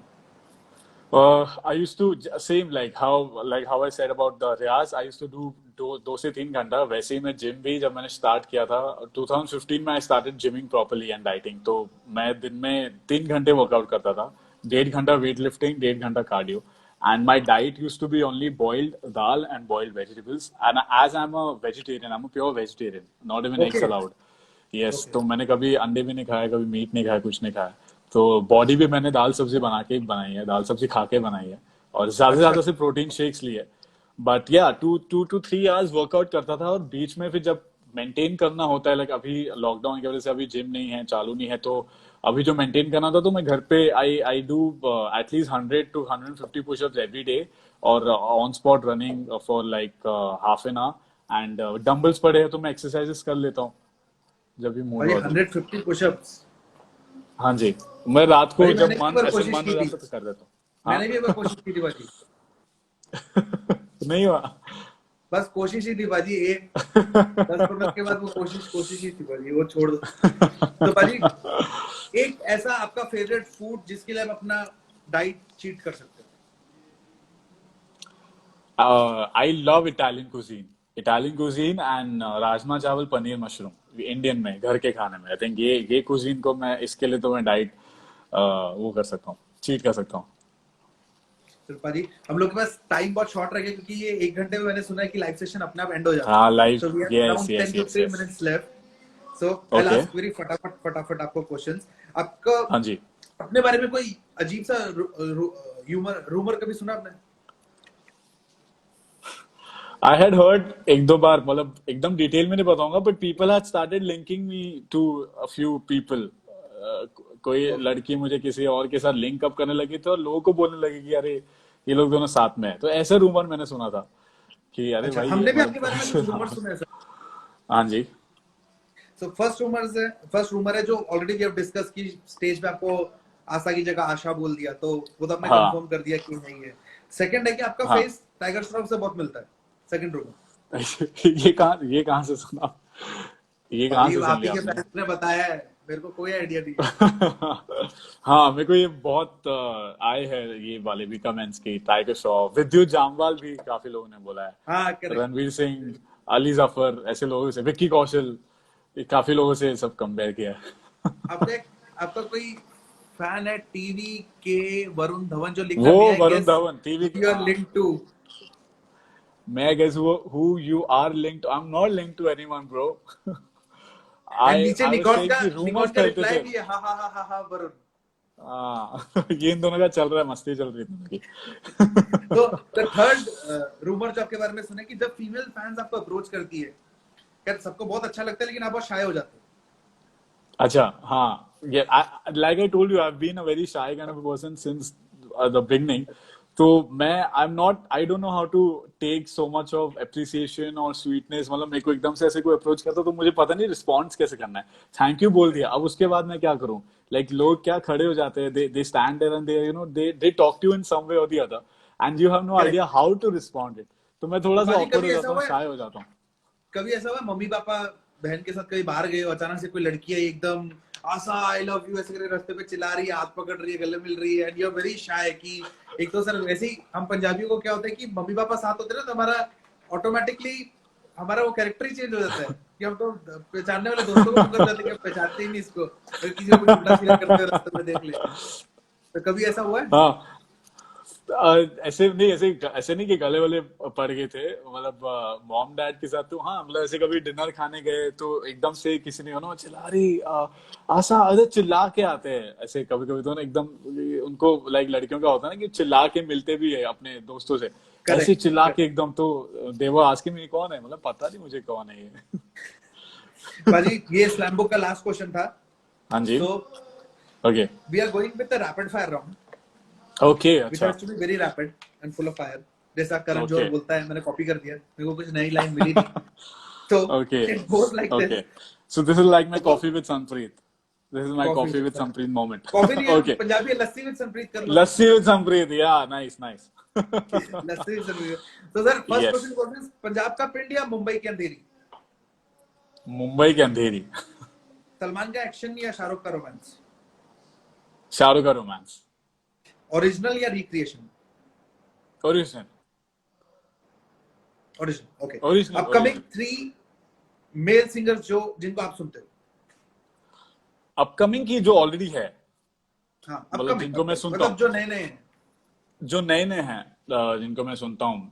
I used to same like how I said about the riyaz, I used to do 2 से 3 घंटा। वैसे ही मैं gym भी जब मैंने start किया था 2015 में, I started gymming properly and dieting, तो मैं दिन में 3 घंटे वर्कआउट करता था, 1.5 घंटा वेट लिफ्टिंग, 1.5 घंटा cardio, and my diet use to be only boiled dal and boiled vegetables, and as I am a vegetarian, I am a pure vegetarian, not even eggs okay allowed. Yes, okay. तो मैंने कभी अंडे भी नहीं खाया, कभी meet नहीं खाया, कुछ नहीं खाया। तो बॉडी भी मैंने दाल सब्जी बना के बनाई है, दाल सब्जी खा के बनाई है, और ज्यादा से अच्छा। ज्यादा से प्रोटीन शेक्स लिए। बट या 2 to 3 hours वर्कआउट करता था, और बीच में फिर जब मेंटेन करना होता है, लाइक अभी लॉकडाउन की वजह से अभी जिम नहीं है, चालू नहीं है, तो अभी जो मेंटेन करना था, तो मैं घर पे I I do at least 100 to 150 pushups every day, और on spot running for like half an hour, and dumbbells पड़े हैं तो मैं एक्सरसाइजेस कर लेता हूँ जब भी मूड भाई हो तो। 150 पुशअप्स। हाँ जी, मैं रात को भाई जब मैंने भी एक मन बार ऐसे कोशिश मन की हो थी। जाता है तो कर देता हूँ। मैंने भी एक बार हाँ। कोशिश की थी भाजी। नहीं हुआ। बस कोशिश ही थी भाजी, एक 10 मिनट के बाद वो कोशिश ही थी भाजी, वो छोड़ दो। तो भाजी, एक ऐसा आपका फेवरेट फूड जिसके लिए आप अपना डाइट चीट कर सकते I love Italian cuisine and rajma चावल पनीर मशरूम, इंडियन में घर के खाने में। आई थिंक ये कुजीन को मैं, इसके लिए तो मैं डाइट वो कर सकता हूँ, चीट कर सकता हूँ। हो? तो भाजी, हम लोग के पास टाइम बहुत शॉर्ट रह गया, क्योंकि ये 1 घंटे में मैंने सुना है कि लाइव सेशन अपने आप एंड हो जाता है। हाँ live, so we have yes around yes 10 to yes 3 yes. minutes left. So I'll okay, ask very फटाफट आपको क्वेश्चंस। आपका हाँ जी। अपने बारे में कोई अजीब सा ह्यूमर रूमर कभी सुना आपने? आई हैड हर्ड एक दो बार, मतलब एकदम डिटेल में नहीं बताऊंगा, but people had started linking me to a few people. कोई ओके। लड़की मुझे किसी और के साथ लिंक अप करने लगी, तो लोगों को बोलने लगी कि अरे ये लोग दोनों साथ में है, तो ऐसे रूमर मैंने सुना था कि अरे अच्छा, भाई ये हमने भी आपके मतलब बारे में कुछ रूमर सुने हैं सर। हाँ जी। सो फर्स्ट रूमर है जो ऑलरेडी वी हैव डिस्कस की स्टेज पे, आपको आशा की जगह आशा बोल दिया, तो वो तो हमने हाँ कंफर्म कर दिया कि नहीं है। सेकंड है कि आपका हाँ। फेस टाइगर श्रॉफ से बहुत मिलता है। Second rumour. ये कहाँ से सुना, ये कहाँ भाई से सुन आप ही लिया के आपने? फैंस ने बताया है, मेरे को कोई आइडिया नहीं है। हाँ, मेरे को ये बहुत आए हैं ये वाले भी कमेंट्स की, टाइगर श्रॉफ, विद्युत जामवाल भी काफी लोगों ने बोला है, हाँ करेक्ट। रणवीर सिंह, अली जफर, ऐसे लोगों से, विक्की कौशल, ये काफी लोगों से सब कंपेयर किया है। आपका आपका कोई फैन है टीवी के, वरुण धवन, जो लिखा वो भी है वरुण गेस धवन टीवी के, यू आर हाँ। Linked to. मैं गेस वो who you are linked, I am not linked to anyone bro. And I नीचे आई वाज सेइंग कि रूमर्स निकॉन का फैलते रिप्लाई थे। भी है, हा वरुण। हाँ। ये इन दोनों का चल रहा है, मस्ती चल रही है इन दोनों तो की। द थर्ड रूमर जो आपके बारे में सुने कि जब फीमेल फैंस आपको अप्रोच करती है, खैर सबको बहुत अच्छा लगता है, लेकिन आप बहुत शाय हो जाते अच्छा, हाँ, like I told you, I've been a very shy kind of a person since the beginning. तो मैं I don't know how to take so much of appreciation और स्वीटनेस, मतलब मेरे को एकदम से ऐसे कोई अप्रोच करता तो मुझे पता नहीं रिस्पॉन्स कैसे करना है। थैंक यू बोल दिया, अब उसके बाद मैं क्या करूं? लाइक लोग क्या खड़े हो जाते हैं, they stand there and they you know they talk to in some way और the other, and you have no correct. Idea how to respond it. तो मैं थोड़ा तो सा बाजी, ऑकवर्ड हो जाता हूँ, शाय हो जाता हूँ। कभी ऐसा हुआ मम्मी पापा बहन के साथ कहीं बाहर गए हो, अचानक से कोई लड़की है एकदम आशा आई लव यू ऐसे करके रास्ते पे चिल्ला रही है, हाथ पकड़ रही है, गले मिल रही है, and you are very shy कि एक तो सर वैसे ही हम पंजाबियों को क्या होता है कि मम्मी पापा साथ होते हैं ना, तो हमारा ऑटोमेटिकली हमारा वो कैरेक्टर ही चेंज हो जाता है कि हम तो पहचानने वाले दोस्तों को पकड़ जाते हैं कि पहचानते ही नहीं इसको, अगर किसी को कुछ उल्टा सीधा करते हुए रास्ते में देख ले। तो कभी ऐसा हुआ है? हाँ, ऐसे नहीं कि गले वाले पड़ गए थे, मतलब मॉम डैड के साथ तो हाँ, मतलब ऐसे कभी डिनर खाने गए तो एकदम से किसी ने ना चिल्ला रही आशा, अरे चिल्ला के आते हैं ऐसे कभी कभी तो ना एकदम, उनको लाइक लड़कियों का होता है ना कि चिल्ला के मिलते भी है अपने दोस्तों से, ऐसे चिल्ला करेक्ट। के एकदम, तो देवर आस्किंग मी कौन है, मतलब पता नहीं मुझे कौन है ये। बाजी, ये स्लैम बुक का लास्ट क्वेश्चन था। हाँ जी। So okay we are going with the rapid fire round, okay, which अच्छा, has to be very rapid and full of fire. जैसा करण ओके जोहर बोलता है, मैंने कॉपी कर दिया, मेरे को कुछ नई लाइन मिली नहीं, तो okay it goes like okay, this. So this is like my तो coffee with Sampreet, this is my coffee coffee with with Sampreet moment. Coffee नहीं है, ओके, पंजाबी है, लस्सी विद संप्रीत कर लो। लस्सी विद संप्रीत, या nice nice. Lassi with Sampreet. तो सर फर्स्ट यस, क्वेश्चन कौन है, पंजाब का पिंड या मुंबई की अंधेरी? मुंबई की अंधेरी। सलमान का एक्शन या शाहरुख का रोमांस? शाहरुख का रोमांस। ओरिजिनल या recreation? Original. Original, okay. Original upcoming original. 3 male singers जो जिनको आप सुनते हो? अपकमिंग की जो ऑलरेडी है, हाँ मतलब अपकमिंग, जिनको मैं सुनता मतलब हूँ, जो नए नए हैं। जो नए नए हैं, जिनको मैं सुनता हूँ,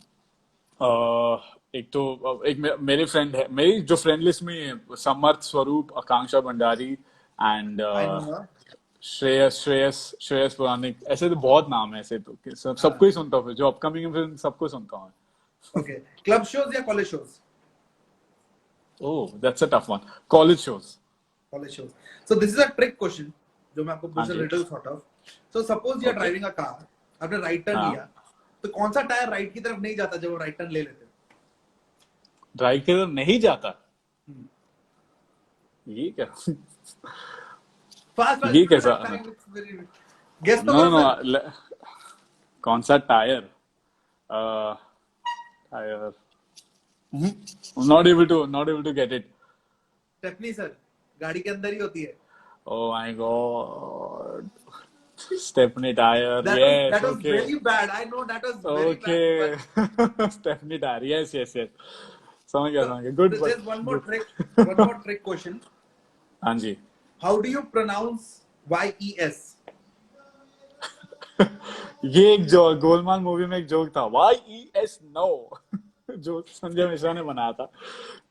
एक तो एक मेरे फ्रेंड है, मेरी जो फ्रेंड लिस्ट में है, Samarth, Swaroop, Akanksha Bhandari, and I know. Shreyas Shreyas Shreyas Puranik, ऐसे तो बहुत नाम है ऐसे तो कि सबको ही सुनता हूँ, जो अपकमिंग फिल्म सबको सुनता हूँ। ओके, क्लब शोज या college shows? Oh that's a tough one, college shows. College shows. So this is a trick question जो मैं आपको हाँ पूछ जी, riddle sort of. So suppose you are okay, driving a car, आपने right turn हाँ, लिया, तो कौन सा टायर राइट की तरफ नहीं जाता जब वो राइट टर्न ले लेते हो? ड्राइव के तो नहीं जाता, ये क्या? फास्ट फास्ट, ये यू डोंट कैसा? Have time, it's very, guess तो नो करो नो, सर। कौन सा tyre? Tyre, not able to get it. Stepney sir, गाड़ी के अंदर ही होती है। Oh my God. Stepney tire. Yes. That was Okay. very bad, I know that was very bad, Okay. but Stepney tire. Yes. Yes. Yes. समझ so गया, समझ गया. Good. there's one more Good. trick, one more trick question. हाँ जी. How do you pronounce YES? ये एक जो Golmaal movie में एक जोक था, YES नो, जो संजय मिश्रा ने बनाया था,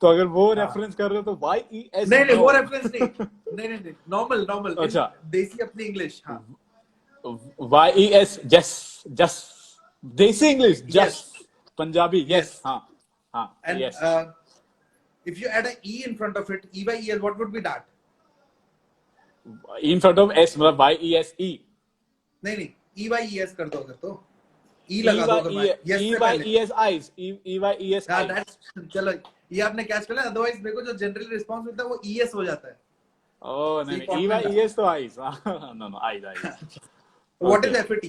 तो अगर वो हाँ, रेफरेंस कर रहे हो तो YES नहीं नहीं नो। वो रेफरेंस नहीं, नहीं नहीं नहीं, नॉर्मल नॉर्मल इन अच्छा, देसी अपनी इंग्लिश। हाँ, YES जस्ट जस्ट, देसी English yes just, Punjabi yes, yes, हाँ हाँ and yes. if you add a E in front of it, EYES, what would be that? In front of S मतलब YESE, नहीं नहीं, EYES कर दो, अगर तो E E लगा दो, Y अगर E यस E से Y पहले। E S eyes, E Y E S हाँ eyes। दैट्स, चलो ये आपने कैच कर लिया, अदरवाइज मेरे को जो जनरल रिस्पांस मिलता है वो ES हो जाता है। ओह So नहीं नहीं, E Y important E था। S तो eyes, no no eyes eyes। What okay, is FAT?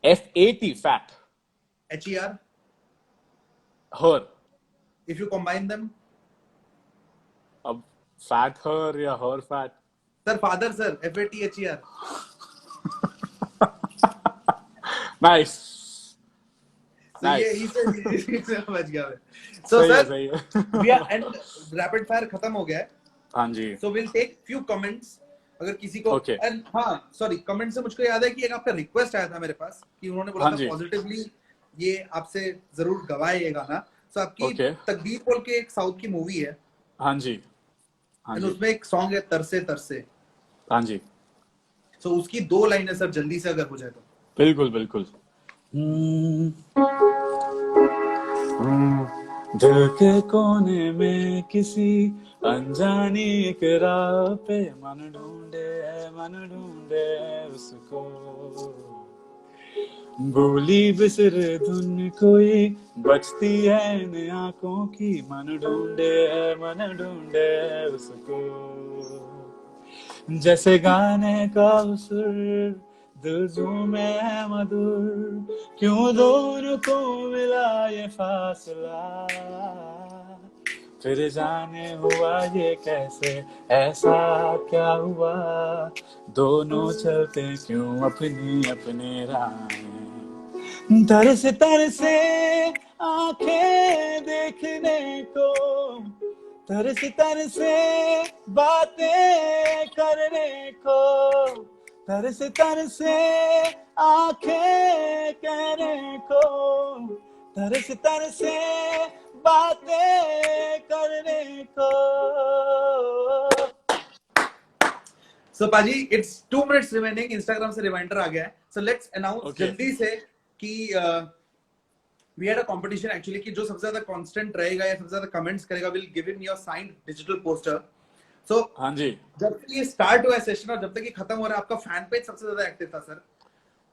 FAT fat, HER? her, If you combine them? अब fat her या her fat? Sir father sir, FAT HER। Nice So ये nice, इसे समझ गया मैं। So सही है sir, सही we are है। end, rapid fire खत्म हो गया है। हाँ जी, So we'll take few comments, अगर किसी को, ओके, and हाँ सॉरी, कमेंट से मुझको याद है कि एक आपका रिक्वेस्ट आया था मेरे पास कि उन्होंने बोला हाँ था जी, पॉजिटिवली ये आपसे जरूर गवाए ये गाना। So आपकी ओके, तकदीर बोल के एक साउथ की मूवी है, हाँ जी, हाँ एंड जी, उसमें एक सॉन्ग है तरसे तरसे। हाँ जी, So उसकी 2 लाइनें सर जल्दी से अगर हो जाए तो। बिल्कुल बिल्कुल। दिल के कोने में किसी अनजानी एक राह पे मन ढूंढे उसको, बोली बिसरे धुन कोई बजती है इन आंखों की, मन ढूंढे उसको, जैसे गाने का सुर दिल झूमे है मधुर, क्यों दोनों को मिला ये फासला, फिर जाने हुआ ये कैसे, ऐसा क्या हुआ, दोनों चलते क्यों अपनी अपनी राहें, तरसे आंखें देखने को, तरसे बातें करने को, तरसे आंखें कहने को, तरसे बातें करने को। So पाजी, it's 2 minutes remaining, Instagram से रिमाइंडर आ गया है। So let's announce Okay. जल्दी से कि we had a competition actually कि जो सबसे ज्यादा constant रहेगा या सबसे ज्यादा comments करेगा will give him your signed digital poster. So हाँ जी, जब तक ये स्टार्ट हुआ है सेशन और जब तक ये खत्म हो रहा है, आपका फैन पेज सबसे ज्यादा एक्टिव था सर।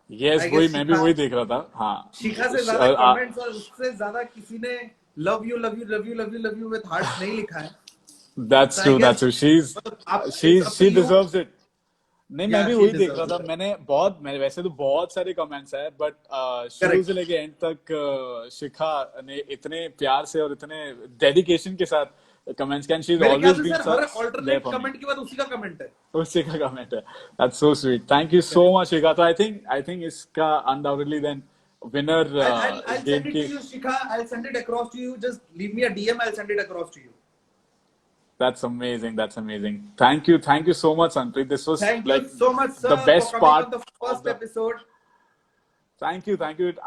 यस I वही guess मैं भी वही देख रहा था। हाँ, शिखा से ज्यादा कमेंट्स और उससे ज्यादा किसी ने love you love you love you love you love you with hearts नहीं लिखा है। that's So I true, guess that's true, मतलब आप, it's up to she you. deserves it। नहीं मैं Yeah, भी she वही देख रहा deserves था, it. मैंने वैसे तो बहुत सारे कमेंट्स हैं, बट शुरू Correct. से लेके एंड तक शिखा ने इतने प्यार से और इतने डेडिकेशन के साथ कमेंट्स किया, शी इज मेरे ख्याल ऑलवेज से बीन सर हर such there alternate for me. Comment के बाद उसी का कमेंट है। उसी का कमेंट है, that's so sweet, thank you so much Shikha. तो आई थिंक इसका undoubtedly then winner I'll game send it की। to you, Shikha. I'll send it across to you. Just leave me a DM. I'll send it across to you. That's amazing. That's amazing. Thank you so much, Sanpreet. This was Thank you like so much, the sir, for best coming part on the of first the. episode. Thank you.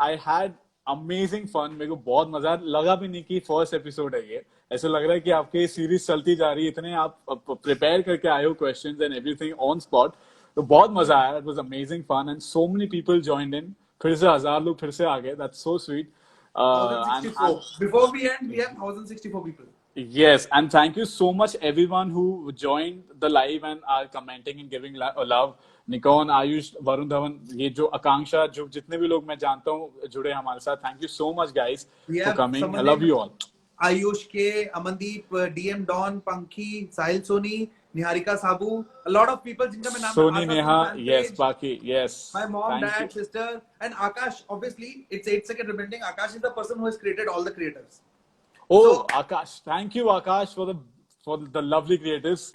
I had amazing fun, मेरे को बहुत मजा लगा भी नहीं कि first episode है ये, ऐसा लग रहा है कि आपकी सीरीज चलती जा रही है, इतने आप प्रिपेयर करके आए हो questions and everything on spot, तो बहुत मजा आया. It was amazing fun and so many people joined in, फिर से 1000 लोग फिर से आ गए, that's so sweet. 1064. Before we end, we have 1064 people. Yes, and thank you so much everyone who joined the live and are commenting and giving love. Nikon, Ayush, Varun Dhawan, ये जो आकांक्षा, जो जितने भी लोग मैं जानता हूँ जुड़े हमारे साथ, thank you so much guys for coming. I love you all. Ayush K, Amandeep, DM Don, Pankhi, Sahil Soni, Niharika Sabu, a lot of people जिनका मैं नाम Soni Neha, yes, Paki, yes. My mom, thank dad, you. sister, and Akash. Obviously, it's 8-second rebranding. Akash is the person who has created all the creators. Oh, so, Akash, thank you Akash for the lovely creators.